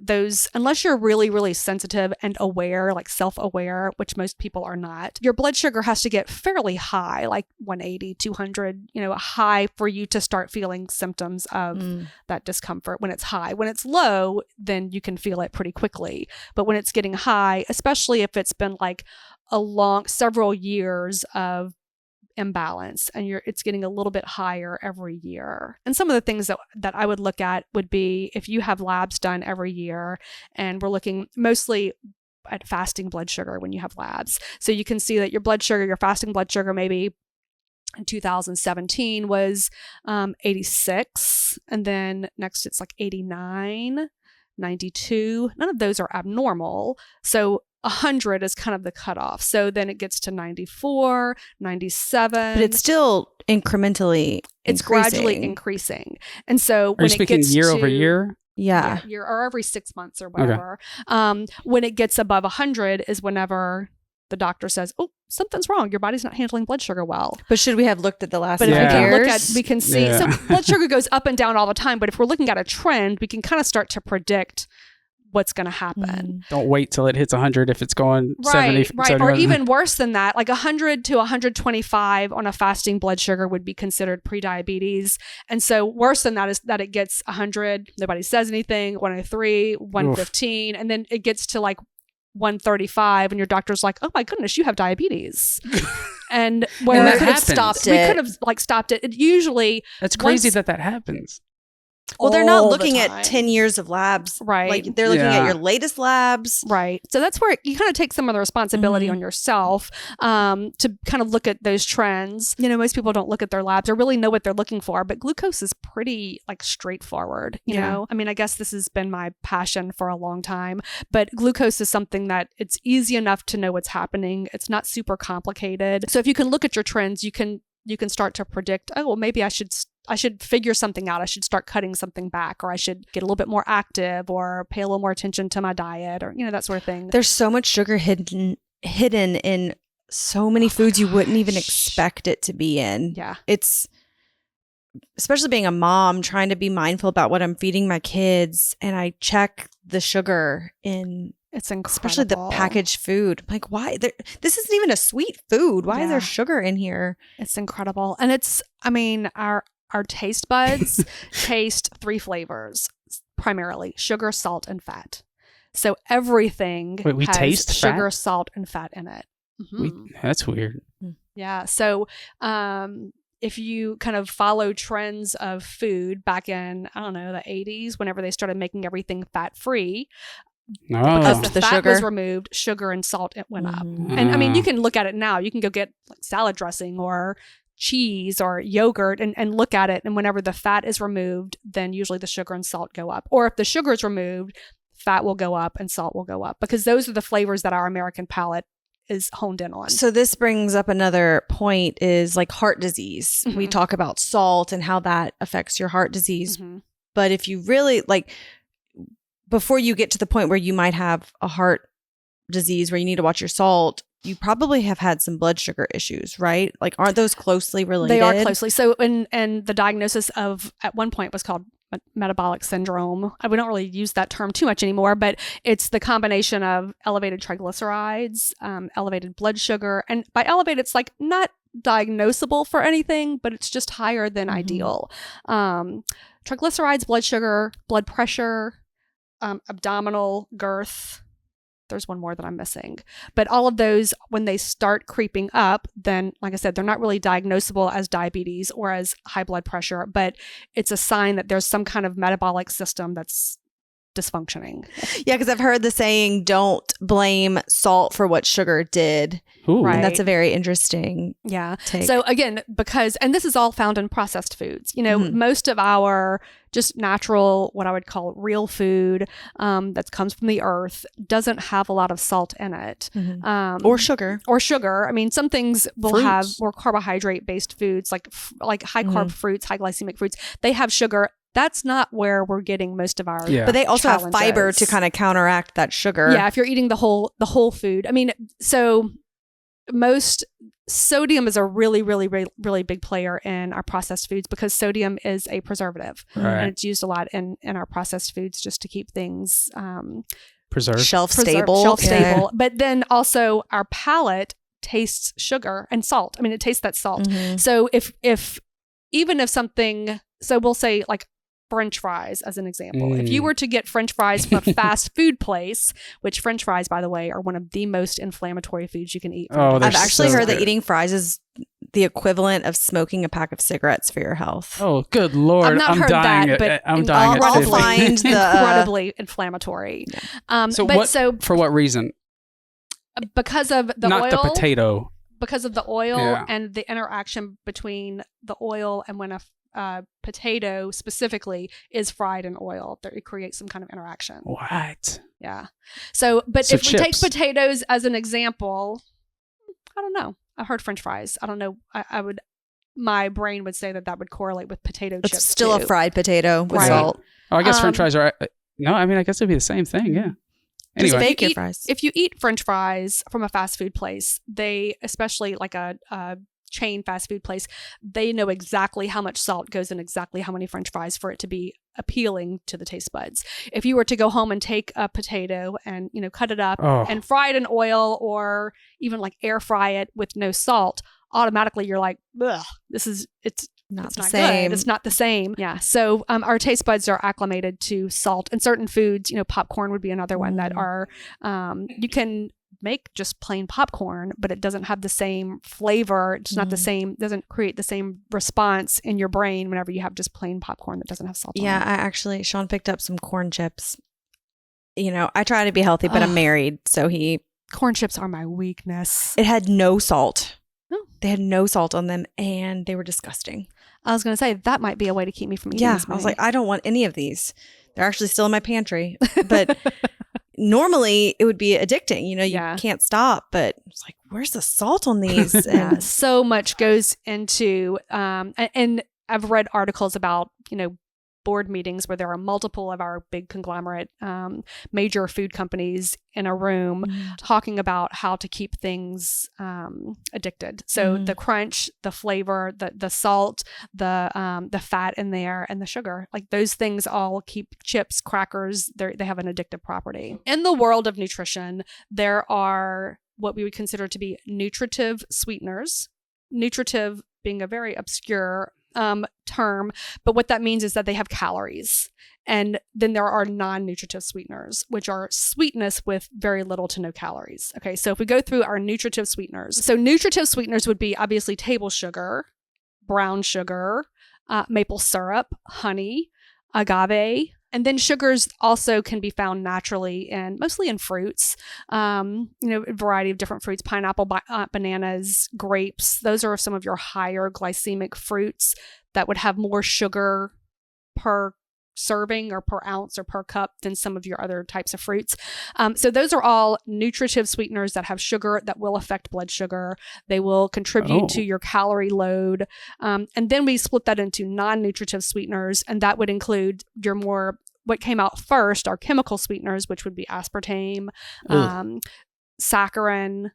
Speaker 2: unless you're really, really sensitive and aware, like self-aware, which most people are not, your blood sugar has to get fairly high, like 180, 200, high for you to start feeling symptoms of that discomfort when it's high. When it's low, then you can feel it pretty quickly. But when it's getting high, especially if it's been like several years of imbalance and it's getting a little bit higher every year. And some of the things that I would look at would be if you have labs done every year, and we're looking mostly at fasting blood sugar when you have labs. So you can see that your fasting blood sugar maybe in 2017 was 86, and then next it's like 89, 92. None of those are abnormal. So 100 is kind of the cutoff. So then it gets to 94, 97.
Speaker 1: But it's still incrementally
Speaker 2: It's gradually increasing. And so
Speaker 3: when it gets year over year?
Speaker 1: Yeah.
Speaker 2: Year or every 6 months or whatever. Okay. When it gets above 100 is whenever the doctor says, oh, something's wrong. Your body's not handling blood sugar well.
Speaker 1: But should we have looked at the last
Speaker 2: years? But if we can we can see.
Speaker 3: Yeah.
Speaker 2: So blood sugar goes up and down all the time. But if we're looking at a trend, we can kind of start to predict what's going to happen.
Speaker 3: Don't wait till it hits 100 if it's going 70.
Speaker 2: Right. Or even worse than that, like 100 to 125 on a fasting blood sugar would be considered pre-diabetes. And so worse than that is that it gets 100, nobody says anything, 103, 115, and then it gets to like 135 and your doctor's like, oh my goodness, you have diabetes. And where
Speaker 3: we
Speaker 2: could have stopped it. We could have stopped it. It usually
Speaker 3: that's crazy that happens.
Speaker 1: Well, they're not looking at 10 years of labs.
Speaker 2: Right.
Speaker 1: Like they're looking at your latest labs.
Speaker 2: Right. So that's where you kind of take some of the responsibility on yourself to kind of look at those trends. Most people don't look at their labs or really know what they're looking for, but glucose is pretty straightforward. You know, I mean, I guess this has been my passion for a long time, but glucose is something that it's easy enough to know what's happening. It's not super complicated. So if you can look at your trends, you can start to predict, oh, well, maybe I should figure something out. I should start cutting something back, or I should get a little bit more active, or pay a little more attention to my diet, or that sort of thing.
Speaker 1: There's so much sugar hidden in so many foods you wouldn't even expect it to be in.
Speaker 2: Yeah.
Speaker 1: It's especially being a mom, trying to be mindful about what I'm feeding my kids, and I check the sugar in. It's incredible. Especially the packaged food. I'm like, why? This isn't even a sweet food. Why is there sugar in here?
Speaker 2: It's incredible. And our taste buds taste 3 flavors, primarily sugar, salt, and fat. So everything
Speaker 3: we
Speaker 2: has
Speaker 3: taste
Speaker 2: sugar,
Speaker 3: fat?
Speaker 2: Salt, and fat in it. Mm-hmm.
Speaker 3: That's weird.
Speaker 2: Yeah. So if you kind of follow trends of food back in, I don't know, the 80s, whenever they started making everything fat-free, Because the fat
Speaker 1: sugar
Speaker 2: was removed, sugar and salt it went up.
Speaker 1: Mhm.
Speaker 2: And I mean, you can look at it now. You can go get like salad dressing or cheese or yogurt and look at it. And whenever the fat is removed, then usually the sugar and salt go up. Or if the sugar is removed, fat will go up and salt will go up, because those are the flavors that our American palate is honed in on.
Speaker 1: So this brings up another point, is like heart disease. We talk about salt and how that affects your heart disease. But if you really before you get to the point where you might have a heart disease where you need to watch your salt, you probably have had some blood sugar issues, right? Like, aren't those closely related?
Speaker 2: They are closely. So, and the diagnosis of, at one point, was called metabolic syndrome. We don't really use that term too much anymore, but it's the combination of elevated triglycerides, elevated blood sugar. And by elevated, it's like not diagnosable for anything, but it's just higher than ideal. Triglycerides, blood sugar, blood pressure, abdominal girth. There's one more that I'm missing. But all of those, when they start creeping up, then, like I said, they're not really diagnosable as diabetes or as high blood pressure, but it's a sign that there's some kind of metabolic system that's dysfunctioning.
Speaker 1: Yeah, because I've heard the saying, don't blame salt for what sugar did.
Speaker 3: Ooh.
Speaker 2: Right.
Speaker 1: And that's a very interesting take.
Speaker 2: So again, because, and this is all found in processed foods, you know, most of our just natural, what I would call real food that comes from the earth doesn't have a lot of salt in it.
Speaker 1: Or sugar.
Speaker 2: I mean, some things will
Speaker 3: Fruits.
Speaker 2: have more carbohydrate based foods, like high carb fruits, high glycemic fruits. They have sugar. That's not where we're getting most of our
Speaker 1: But they also have fiber to kind of counteract that sugar.
Speaker 2: Yeah, if you're eating the whole food. I mean, so most sodium is a really, really, really, really big player in our processed foods, because sodium is a preservative. And it's used a lot in our processed foods just to keep things
Speaker 3: preserved.
Speaker 1: Shelf stable.
Speaker 2: Yeah. But then also our palate tastes sugar and salt. I mean, it tastes that salt. So if even if something, so we'll say like French fries as an example. If you were to get French fries from a fast food place, which French fries, by the way, are one of the most inflammatory foods you can eat.
Speaker 1: I've actually heard that eating fries is the equivalent of smoking a pack of cigarettes for your health.
Speaker 3: Oh, good Lord.
Speaker 2: I've not heard
Speaker 3: dying
Speaker 2: that, but
Speaker 3: I'm dying
Speaker 1: I'll
Speaker 3: at 50.
Speaker 1: find the
Speaker 2: incredibly inflammatory.
Speaker 3: For what reason?
Speaker 2: Because of the
Speaker 3: Not
Speaker 2: oil.
Speaker 3: the potato.
Speaker 2: Because of the oil and the interaction between the oil, and when a potato specifically is fried in oil, it creates some kind of interaction.
Speaker 3: What?
Speaker 2: Yeah. So if
Speaker 3: chips.
Speaker 2: we take potatoes as an example, I don't know. I've heard French fries. I don't know. My brain would say that would correlate with potato chips.
Speaker 1: It's still
Speaker 2: too.
Speaker 1: a fried potato with salt.
Speaker 3: Oh, I guess French fries are. No, I mean, I guess it'd be the same thing. Yeah.
Speaker 1: Just
Speaker 3: Anyway,
Speaker 1: bake your fries.
Speaker 2: If you eat French fries from a fast food place, they, especially like a chain fast food place, they know exactly how much salt goes in exactly how many French fries for it to be appealing to the taste buds. If you were to go home and take a potato and, cut it up and fry it in oil, or even like air fry it with no salt, automatically you're like, ugh, it's not the same. Good. It's not the same. Yeah. So our taste buds are acclimated to salt, and certain foods, popcorn would be another one that are, you can make just plain popcorn, but it doesn't have the same flavor. It's not the same, doesn't create the same response in your brain whenever you have just plain popcorn that doesn't have salt on it.
Speaker 1: Sean picked up some corn chips. I try to be healthy, but I'm married. So
Speaker 2: corn chips are my weakness.
Speaker 1: It had no salt.
Speaker 2: Oh.
Speaker 1: They had no salt on them, and they were disgusting.
Speaker 2: I was going to say that might be a way to keep me from eating this
Speaker 1: I was like, I don't want any of these. They're actually still in my pantry, but normally it would be addicting. You can't stop, but it's like, where's the salt on these? And
Speaker 2: so much goes into, and I've read articles about, board meetings where there are multiple of our big conglomerate major food companies in a room talking about how to keep things addicted. So the crunch, the flavor, the salt, the fat in there, and the sugar, like those things all keep chips, crackers, they have an addictive property. In the world of nutrition, there are what we would consider to be nutritive sweeteners. Nutritive being a very obscure term, but what that means is that they have calories. And then there are non-nutritive sweeteners, which are sweetness with very little to no calories. Okay, so if we go through our nutritive sweeteners, so nutritive sweeteners would be obviously table sugar, brown sugar, maple syrup, honey, agave, And then sugars also can be found naturally and mostly in fruits, a variety of different fruits, pineapple, bananas, grapes. Those are some of your higher glycemic fruits that would have more sugar per serving or per ounce or per cup than some of your other types of fruits. So those are all nutritive sweeteners that have sugar that will affect blood sugar. They will contribute to your calorie load. And then we split that into non-nutritive sweeteners, and that would include your more, what came out first are chemical sweeteners, which would be aspartame, saccharin,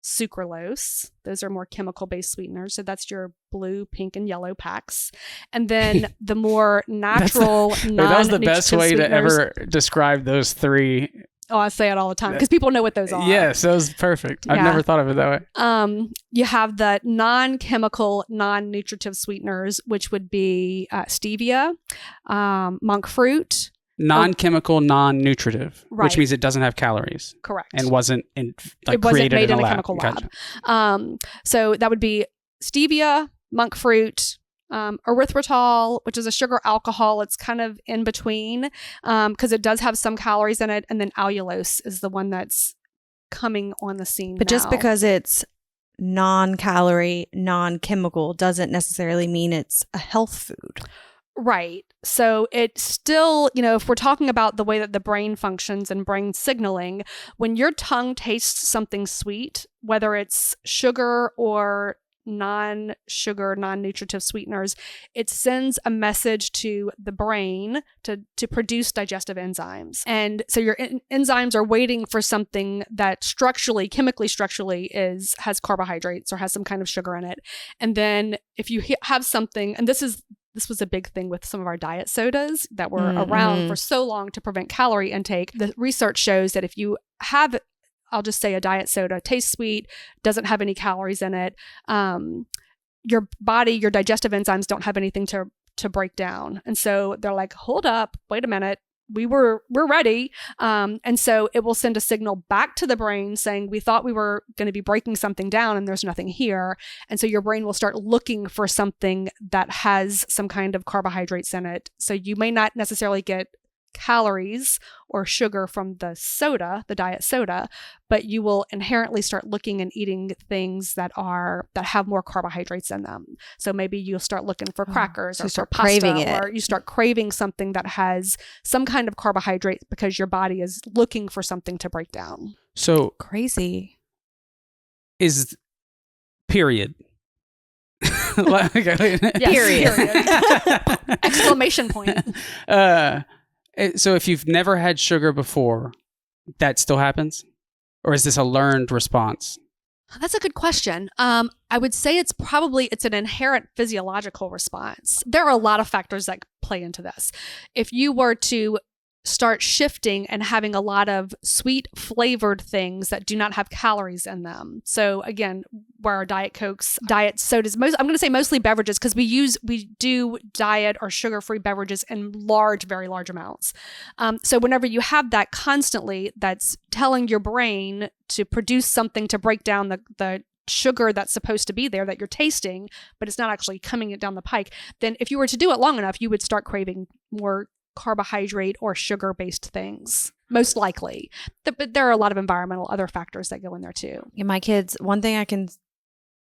Speaker 2: sucralose. Those are more chemical-based sweeteners. So that's your blue, pink, and yellow packs. And then the more natural, non-nutritive
Speaker 3: that was the best way
Speaker 2: sweeteners.
Speaker 3: to ever describe those three.
Speaker 2: Oh, I say it all the time because people know what those are.
Speaker 3: Yes, that was perfect. I've never thought of it that way.
Speaker 2: You have the non-chemical, non-nutritive sweeteners, which would be stevia, monk fruit.
Speaker 3: Non-chemical, non-nutritive,
Speaker 2: Right.
Speaker 3: which means it doesn't have calories.
Speaker 2: Correct.
Speaker 3: And wasn't
Speaker 2: It wasn't
Speaker 3: created
Speaker 2: made
Speaker 3: in a lab.
Speaker 2: chemical lab.
Speaker 3: Gotcha.
Speaker 2: So that would be stevia, monk fruit, erythritol, which is a sugar alcohol. It's kind of in between because it does have some calories in it. And then allulose is the one that's coming on the scene
Speaker 1: But
Speaker 2: now.
Speaker 1: just because it's non-calorie, non-chemical doesn't necessarily mean it's a health food.
Speaker 2: Right. So it's still, if we're talking about the way that the brain functions and brain signaling, when your tongue tastes something sweet, whether it's sugar or non-sugar, non-nutritive sweeteners, it sends a message to the brain to produce digestive enzymes. And so your enzymes are waiting for something that chemically structurally has carbohydrates or has some kind of sugar in it. And then if you have something, and this was a big thing with some of our diet sodas that were around for so long to prevent calorie intake. The research shows that if you have, I'll just say a diet soda, tastes sweet, doesn't have any calories in it, your body, your digestive enzymes don't have anything to break down. And so they're like, hold up, wait a minute. We're ready. And so it will send a signal back to the brain saying, we thought we were going to be breaking something down and there's nothing here. And so your brain will start looking for something that has some kind of carbohydrates in it. So you may not necessarily get calories or sugar from the diet soda, but you will inherently start looking and eating things that have more carbohydrates in them. So maybe you'll start looking for crackers or for pasta,
Speaker 1: craving it.
Speaker 2: or you start craving something that has some kind of carbohydrate because your body is looking for something to break down.
Speaker 3: So
Speaker 1: Crazy.
Speaker 3: is period.
Speaker 2: Yes, period. Exclamation point.
Speaker 3: So if you've never had sugar before, that still happens? Or is this a learned response?
Speaker 2: That's a good question. I would say it's an inherent physiological response. There are a lot of factors that play into this. If you were to start shifting and having a lot of sweet flavored things that do not have calories in them. So again, where our Diet Cokes, diet sodas, I'm going to say mostly beverages because we do diet or sugar-free beverages in very large amounts. So whenever you have that constantly, that's telling your brain to produce something to break down the sugar that's supposed to be there that you're tasting, but it's not actually coming down the pike. Then if you were to do it long enough, you would start craving more carbohydrate or sugar-based things, most likely. But there are a lot of environmental other factors that go in there too.
Speaker 1: Yeah, my kids, one thing I can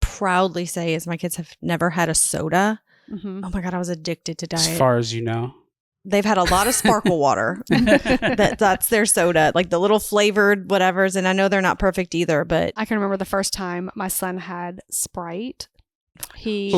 Speaker 1: proudly say is my kids have never had a soda.
Speaker 2: Mm-hmm.
Speaker 1: Oh my God, I was addicted to diet.
Speaker 3: As far as you know.
Speaker 1: They've had a lot of sparkle water. That's their soda, like the little flavored whatevers. And I know they're not perfect either, but
Speaker 2: I can remember the first time my son had Sprite. He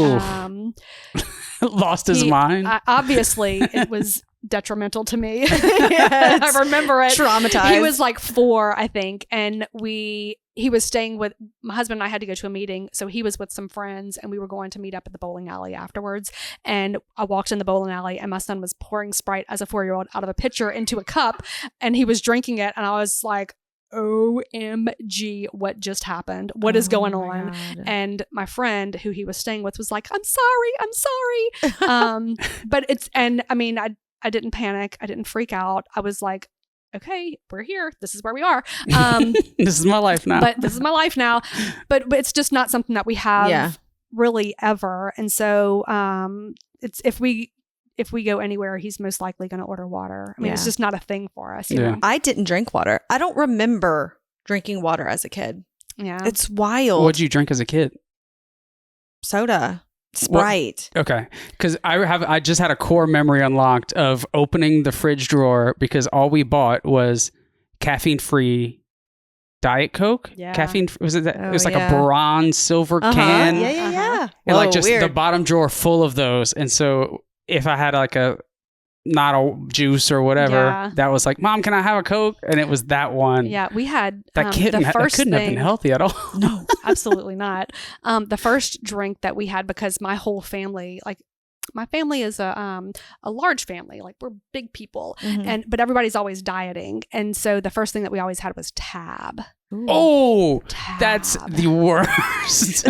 Speaker 3: lost his mind.
Speaker 2: Obviously, it was detrimental to me.
Speaker 1: Yes.
Speaker 2: I remember it.
Speaker 1: Traumatized.
Speaker 2: He was like 4, I think, and he was staying with my husband and I had to go to a meeting, so he was with some friends and we were going to meet up at the bowling alley afterwards. And I walked in the bowling alley and my son was pouring Sprite as a 4-year-old out of a pitcher into a cup, and he was drinking it, and I was like, OMG, what just happened? What is going on?
Speaker 1: God.
Speaker 2: And my friend who he was staying with was like, I'm sorry. I didn't panic. I didn't freak out. I was like, okay, we're here. This is where we are.
Speaker 3: This is my life now.
Speaker 2: But this is my life now. But it's just not something that we have really ever. And so it's if we if we go anywhere, he's most likely going to order water. I mean, it's just not a thing for us. You know?
Speaker 1: I didn't drink water. I don't remember drinking water as a kid.
Speaker 2: Yeah.
Speaker 1: It's wild.
Speaker 3: What'd you drink as a kid?
Speaker 1: Soda. Sprite.
Speaker 3: Okay. Because I just had a core memory unlocked of opening the fridge drawer because all we bought was caffeine-free Diet Coke.
Speaker 2: Yeah.
Speaker 3: Caffeine was it that? It was like a bronze silver can.
Speaker 1: Yeah.
Speaker 3: And like just
Speaker 1: weird.
Speaker 3: the bottom drawer full of those. And so if I had like not a juice or whatever, that was like, Mom, can I have a Coke? And it was that one.
Speaker 2: Yeah, we had
Speaker 3: that couldn't have been healthy at all.
Speaker 2: No, absolutely not. The first drink that we had, because my whole family, like my family is a large family, like we're big people, but everybody's always dieting, and so the first thing that we always had was Tab.
Speaker 1: Ooh.
Speaker 3: Oh,
Speaker 2: Tab.
Speaker 3: That's the worst.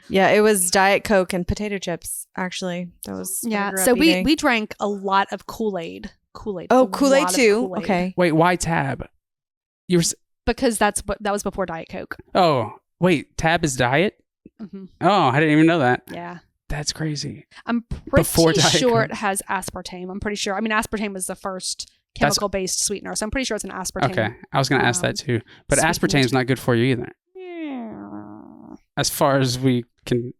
Speaker 1: Yeah, it was Diet Coke and potato chips, actually. That was
Speaker 2: so we drank a lot of Kool-Aid.
Speaker 1: Oh, Kool-Aid too.
Speaker 2: Kool-Aid.
Speaker 1: Okay.
Speaker 3: Wait, why Tab?
Speaker 2: Because that was before Diet Coke.
Speaker 3: Oh, wait, Tab is diet?
Speaker 2: Mm-hmm.
Speaker 3: Oh, I didn't even know that.
Speaker 2: Yeah.
Speaker 3: That's crazy.
Speaker 2: I'm pretty sure it has aspartame. I'm pretty sure. I mean, aspartame was the first chemical-based sweetener, so I'm pretty sure it's an aspartame.
Speaker 3: Okay, I was going to ask that too. But aspartame's not good for you either. As far as we can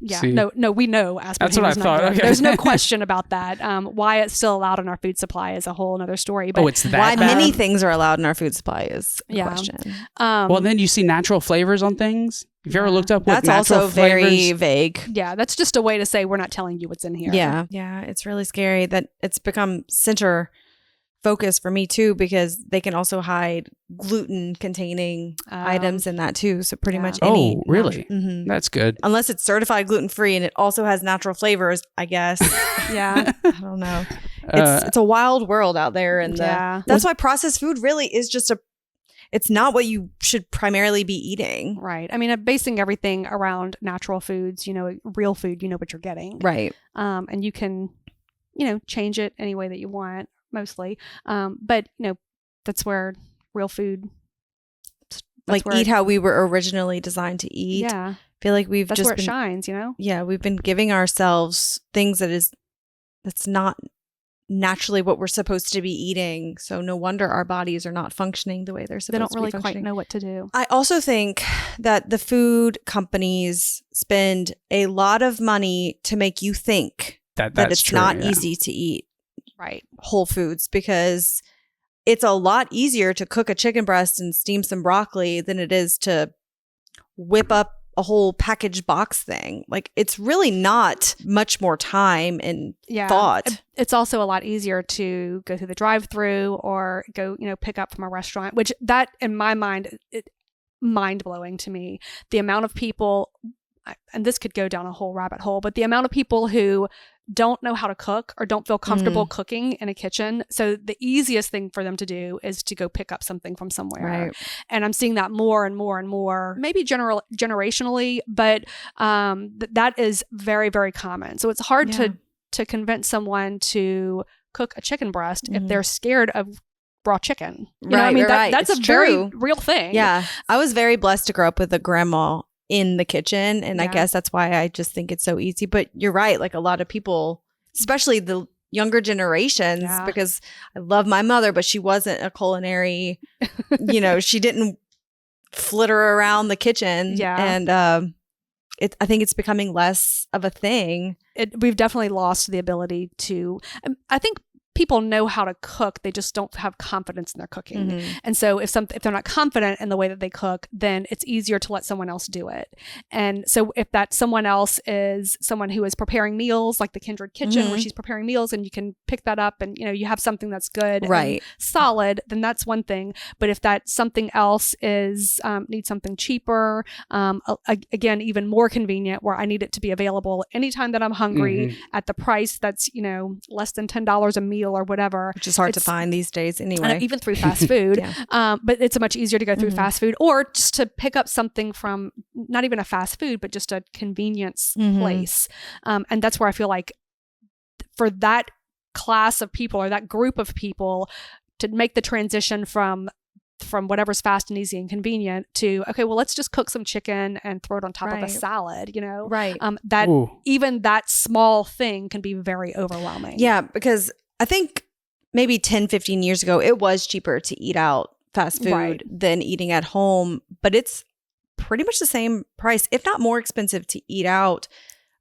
Speaker 3: see.
Speaker 2: No, we know aspartame.
Speaker 3: That's what I thought. Okay.
Speaker 2: There's no question about that. Why it's still allowed in our food supply is a whole other story. But
Speaker 3: it's that
Speaker 1: why
Speaker 3: bad?
Speaker 1: many things are allowed in our food supply is the question.
Speaker 3: Well, then you see natural flavors on things. Have you ever looked up what
Speaker 1: that's
Speaker 3: natural
Speaker 1: also
Speaker 3: flavors?
Speaker 1: very vague.
Speaker 2: Yeah, that's just a way to say we're not telling you what's in here.
Speaker 1: Yeah, it's really scary that it's become center focus for me too, because they can also hide gluten containing items in that too. So pretty much any.
Speaker 3: Oh, really? That's good.
Speaker 1: Unless it's certified gluten free and it also has natural flavors, I guess.
Speaker 2: Yeah.
Speaker 1: I don't know. It's a wild world out there, and that's why processed food really is just it's not what you should primarily be eating.
Speaker 2: Right. I mean, basing everything around natural foods, real food, you know what you're getting.
Speaker 1: Right.
Speaker 2: And you can, change it any way that you want, mostly. But, that's where real food.
Speaker 1: Eat how we were originally designed to eat.
Speaker 2: Yeah.
Speaker 1: I feel like
Speaker 2: that's where it shines,
Speaker 1: Yeah. We've been giving ourselves things that's not naturally what we're supposed to be eating. So no wonder our bodies are not functioning the way they're supposed to be.
Speaker 2: They don't really quite know what to do.
Speaker 1: I also think that the food companies spend a lot of money to make you think that it's
Speaker 3: true,
Speaker 1: not easy to eat whole foods, because it's a lot easier to cook a chicken breast and steam some broccoli than it is to whip up a whole packaged box thing. Like, it's really not much more time and thought.
Speaker 2: It's also a lot easier to go through the drive-through or go, pick up from a restaurant, which that in my mind, mind-blowing to me. The amount of people, and this could go down a whole rabbit hole, but the amount of people who don't know how to cook or don't feel comfortable cooking in a kitchen. So the easiest thing for them to do is to go pick up something from somewhere.
Speaker 1: Right.
Speaker 2: And I'm seeing that more and more and more, maybe generationally, but that is very, very common. So it's hard to convince someone to cook a chicken breast if they're scared of raw chicken. You know what I mean? That's it's a very real thing.
Speaker 1: Yeah. I was very blessed to grow up with a grandma in the kitchen, and I guess that's why I just think it's so easy. But you're right, like a lot of people, especially the younger generations, because I love my mother, but she wasn't a culinary, she didn't flitter around the kitchen. And I think it's becoming less of a thing.
Speaker 2: We've definitely lost the ability to, I think people know how to cook, they just don't have confidence in their cooking. And so if they're not confident in the way that they cook, then it's easier to let someone else do it. And so if that someone else is someone who is preparing meals, like the Kindred Kitchen, where she's preparing meals and you can pick that up and you have something that's good and solid, then that's one thing. But if that something else is needs something cheaper, again, even more convenient, where I need it to be available anytime that I'm hungry at the price that's less than $10 a meal or whatever,
Speaker 1: which is hard to find these days anyway,
Speaker 2: even through fast food. But it's much easier to go through fast food, or just to pick up something from not even a fast food, but just a convenience place. And that's where I feel like for that class of people or that group of people to make the transition from from whatever's fast and easy and convenient to, okay, well, let's just cook some chicken and throw it on top of a salad,
Speaker 1: Right.
Speaker 2: Even that small thing can be very overwhelming.
Speaker 1: Yeah, because I think maybe 10, 15 years ago, it was cheaper to eat out fast food than eating at home, but it's pretty much the same price, if not more expensive to eat out.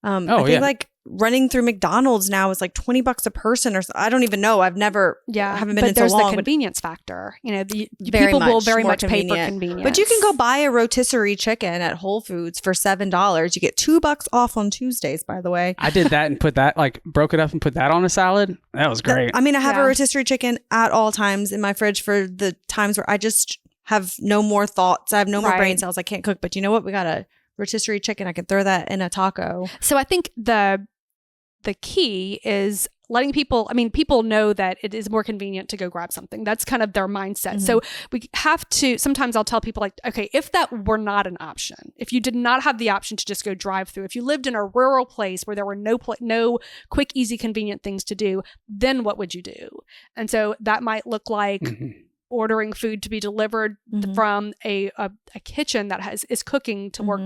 Speaker 1: I think like running through McDonald's now is like $20 a person, or I don't even know. Haven't been in so long.
Speaker 2: But there's the convenience factor. People will very much pay for convenience.
Speaker 1: But you can go buy a rotisserie chicken at Whole Foods for $7. You get $2 off on Tuesdays, by the way.
Speaker 3: I did that and broke it up and put that on a salad. That was great.
Speaker 1: I have a rotisserie chicken at all times in my fridge for the times where I just have no more thoughts. I have no more brain cells. I can't cook. But you know what? We got a rotisserie chicken. I can throw that in a taco.
Speaker 2: So I think the key is letting people know that it is more convenient to go grab something. That's kind of their mindset. So we have to, sometimes I'll tell people like, okay, if that were not an option, if you did not have the option to just go drive through, if you lived in a rural place where there were no quick, easy, convenient things to do, then what would you do? And so that might look like ordering food to be delivered from a kitchen that is cooking to work,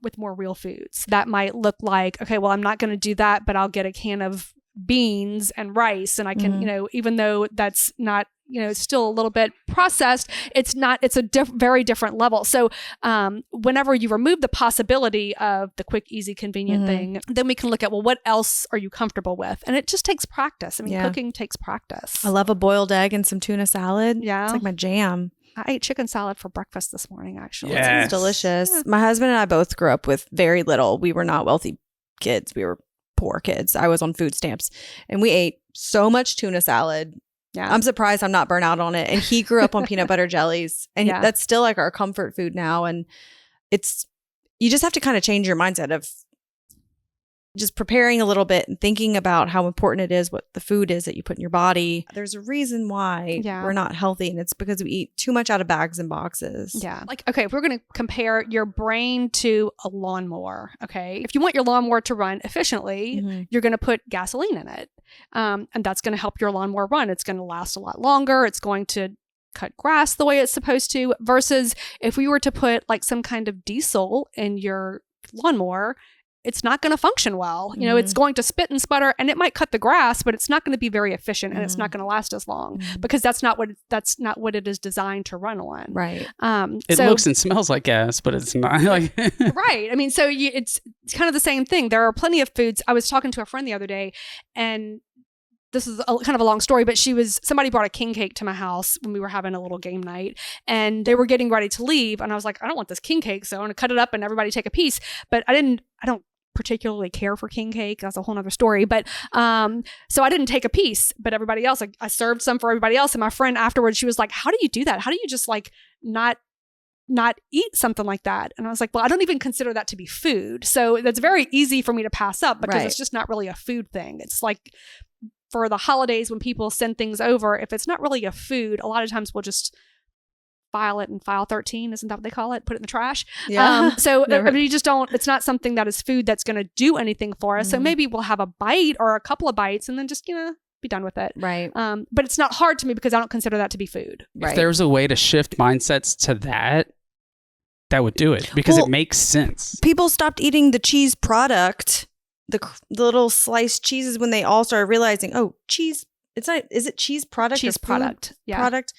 Speaker 2: with more real foods. That might look like, okay, well, I'm not going to do that, but I'll get a can of beans and rice, and I can, even though that's not, it's still a little bit processed, it's a very different level. So whenever you remove the possibility of the quick, easy, convenient thing, then we can look at, well, what else are you comfortable with? And it just takes practice. Cooking takes practice.
Speaker 1: I love a boiled egg and some tuna salad. Yeah. It's like my jam.
Speaker 2: I ate chicken salad for breakfast this morning, actually.
Speaker 3: Yes.
Speaker 1: It's delicious. Yeah. My husband and I both grew up with very little. We were not wealthy kids. We were poor kids. I was on food stamps, and we ate so much tuna salad. Yeah. I'm surprised I'm not burnt out on it. And he grew up on peanut butter jellies, and that's still like our comfort food now. And you just have to kind of change your mindset of just preparing a little bit and thinking about how important it is, what the food is that you put in your body. There's a reason why we're not healthy, and it's because we eat too much out of bags and boxes.
Speaker 2: Yeah. Like, okay, if we're going to compare your brain to a lawnmower, okay, if you want your lawnmower to run efficiently, you're going to put gasoline in it. And that's going to help your lawnmower run. It's going to last a lot longer. It's going to cut grass the way it's supposed to, versus if we were to put like some kind of diesel in your lawnmower, it's not going to function well. It's going to spit and sputter, and it might cut the grass, but it's not going to be very efficient, and it's not going to last as long because that's not what it is designed to run on.
Speaker 1: Right.
Speaker 3: It looks and smells like gas, but it's not like
Speaker 2: right. It's kind of the same thing. There are plenty of foods. I was talking to a friend the other day, and this is kind of a long story, but somebody brought a king cake to my house when we were having a little game night, and they were getting ready to leave. And I was like, I don't want this king cake. So I'm going to cut it up and everybody take a piece. But I don't particularly care for king cake. That's a whole nother story. But so I didn't take a piece, but everybody else, I served some for everybody else. And my friend afterwards, she was like, how do you do that? How do you just like not eat something like that? And I was like, well, I don't even consider that to be food. So that's very easy for me to pass up because it's just not really a food thing. It's like for the holidays when people send things over, if it's not really a food, a lot of times we'll just file it in file 13. Isn't that what they call it? Put it in the trash. Yeah. You just don't, it's not something that is food that's going to do anything for us. So maybe we'll have a bite or a couple of bites and then just, be done with it.
Speaker 1: Right.
Speaker 2: But it's not hard to me because I don't consider that to be food.
Speaker 3: Right. If there was a way to shift mindsets to that would do it because it makes sense.
Speaker 1: People stopped eating the cheese product, the little sliced cheeses, when they all started realizing, cheese, is it cheese product?
Speaker 2: Cheese product. Yeah.
Speaker 1: Product.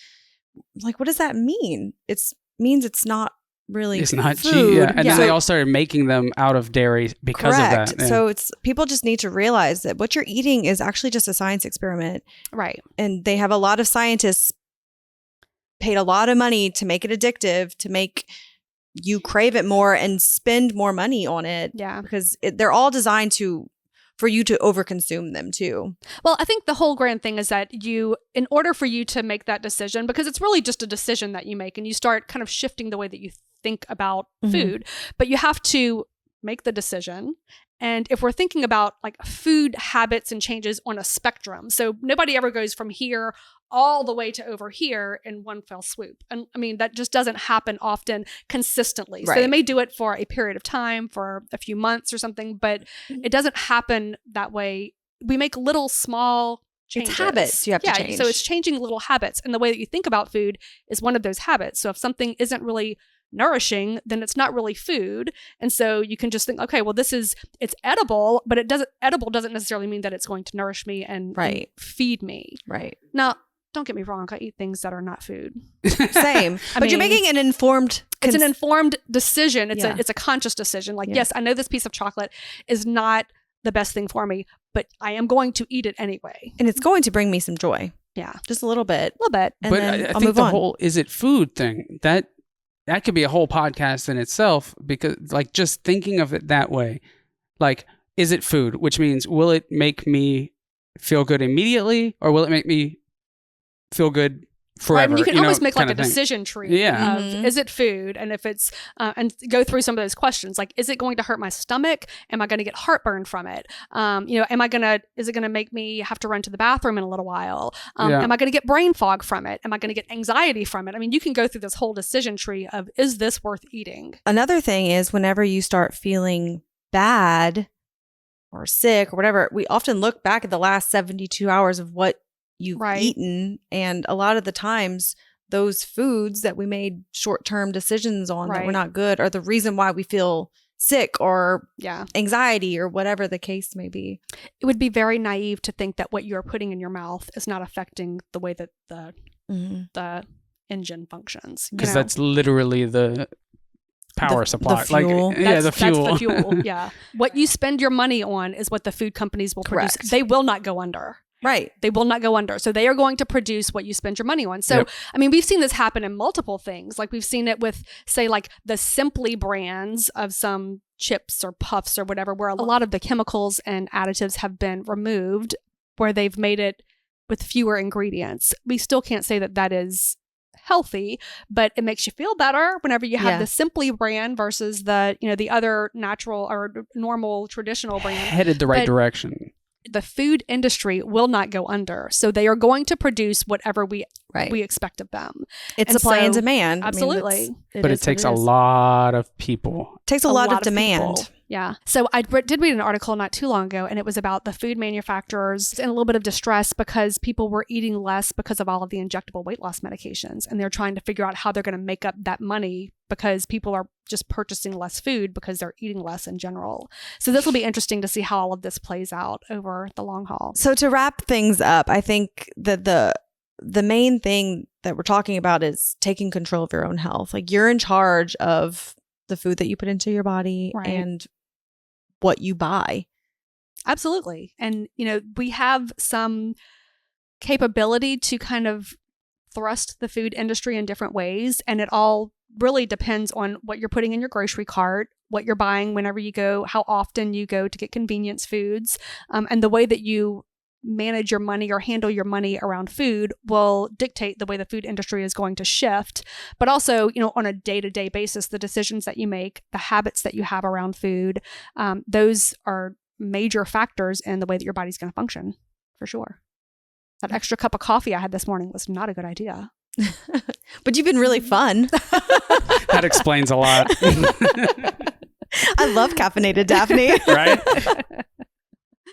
Speaker 1: Like, what does that mean? It means it's not really
Speaker 3: It's not
Speaker 1: food.
Speaker 3: cheese. Yeah. And then they all started making them out of dairy because of that. Yeah.
Speaker 1: So people just need to realize that what you're eating is actually just a science experiment.
Speaker 2: Right.
Speaker 1: And they have a lot of scientists paid a lot of money to make it addictive, to make you crave it more and spend more money on it.
Speaker 2: Yeah.
Speaker 1: Because they're all designed for you to overconsume them too.
Speaker 2: Well, I think the whole grand thing is that in order for you to make that decision, because it's really just a decision that you make and you start kind of shifting the way that you think about food, but you have to make the decision. And if we're thinking about like food habits and changes on a spectrum, so nobody ever goes from here all the way to over here in one fell swoop. And that just doesn't happen often consistently.
Speaker 1: Right.
Speaker 2: So they may do it for a period of time, for a few months or something, but it doesn't happen that way. We make little small changes.
Speaker 1: It's habits you have to change.
Speaker 2: So it's changing little habits. And the way that you think about food is one of those habits. So if something isn't really nourishing, then it's not really food. And so you can just think, okay, well, it's edible, but edible doesn't necessarily mean that it's going to nourish me and feed me.
Speaker 1: Right.
Speaker 2: Now, don't get me wrong. I eat things that are not food.
Speaker 1: Same. But you're making an informed...
Speaker 2: It's an informed decision. It's a conscious decision. Like, yes, I know this piece of chocolate is not the best thing for me, but I am going to eat it anyway.
Speaker 1: And it's going to bring me some joy.
Speaker 2: Yeah.
Speaker 1: Just a little bit.
Speaker 2: A little bit.
Speaker 1: And
Speaker 3: but
Speaker 1: then
Speaker 3: I
Speaker 1: I'll
Speaker 3: think
Speaker 1: move
Speaker 3: the
Speaker 1: on.
Speaker 3: whole is it food thing, that could be a whole podcast in itself, because like just thinking of it that way, like, is it food? Which means, will it make me feel good immediately, or will it make me feel good forever?
Speaker 2: Right, I mean, you can almost make like a
Speaker 3: thing.
Speaker 2: decision tree of, is it food? And if it's, and go through some of those questions, like, is it going to hurt my stomach? Am I going to get heartburn from it? Is it going to make me have to run to the bathroom in a little while? Am I going to get brain fog from it? Am I going to get anxiety from it? I mean, you can go through this whole decision tree of, is this worth eating?
Speaker 1: Another thing is, whenever you start feeling bad or sick or whatever, we often look back at the last 72 hours of what you've eaten, and a lot of the times those foods that we made short-term decisions on that were not good are the reason why we feel sick or anxiety or whatever the case may be.
Speaker 2: It would be very naive to think that what you're putting in your mouth is not affecting the way that the engine functions,
Speaker 3: because that's literally the power supply,
Speaker 1: the fuel.
Speaker 3: The fuel.
Speaker 2: That's the fuel. Yeah, what you spend your money on is what the food companies will produce. They will not go under.
Speaker 1: Right.
Speaker 2: They will not go under. So they are going to produce what you spend your money on. So, I mean, we've seen this happen in multiple things. Like, we've seen it with, say, like the Simply brands of some chips or puffs or whatever, where a lot of the chemicals and additives have been removed, where they've made it with fewer ingredients. We still can't say that that is healthy, but it makes you feel better whenever you have the Simply brand versus the other natural or normal traditional brand.
Speaker 3: Headed the right direction.
Speaker 2: The food industry will not go under. So they are going to produce whatever we expect of them.
Speaker 1: It's supply and demand.
Speaker 2: Absolutely.
Speaker 3: But it takes a lot of people.
Speaker 1: It takes a lot of demand.
Speaker 2: People. Yeah. So I did read an article not too long ago, and it was about the food manufacturers in a little bit of distress because people were eating less because of all of the injectable weight loss medications. And they're trying to figure out how they're going to make up that money because people are just purchasing less food because they're eating less in general. So this will be interesting to see how all of this plays out over the long haul.
Speaker 1: So to wrap things up, I think that the main thing that we're talking about is taking control of your own health. Like, you're in charge of the food that you put into your body and what you buy.
Speaker 2: Absolutely. And, we have some capability to kind of thrust the food industry in different ways. And it all really depends on what you're putting in your grocery cart, what you're buying whenever you go, how often you go to get convenience foods, and the way that you manage your money or handle your money around food will dictate the way the food industry is going to shift. But also, on a day-to-day basis, the decisions that you make, the habits that you have around food, those are major factors in the way that your body's going to function, for sure. That extra cup of coffee I had this morning was not a good idea.
Speaker 1: But you've been really fun.
Speaker 3: That explains a lot.
Speaker 1: I love caffeinated Daphne.
Speaker 3: Right?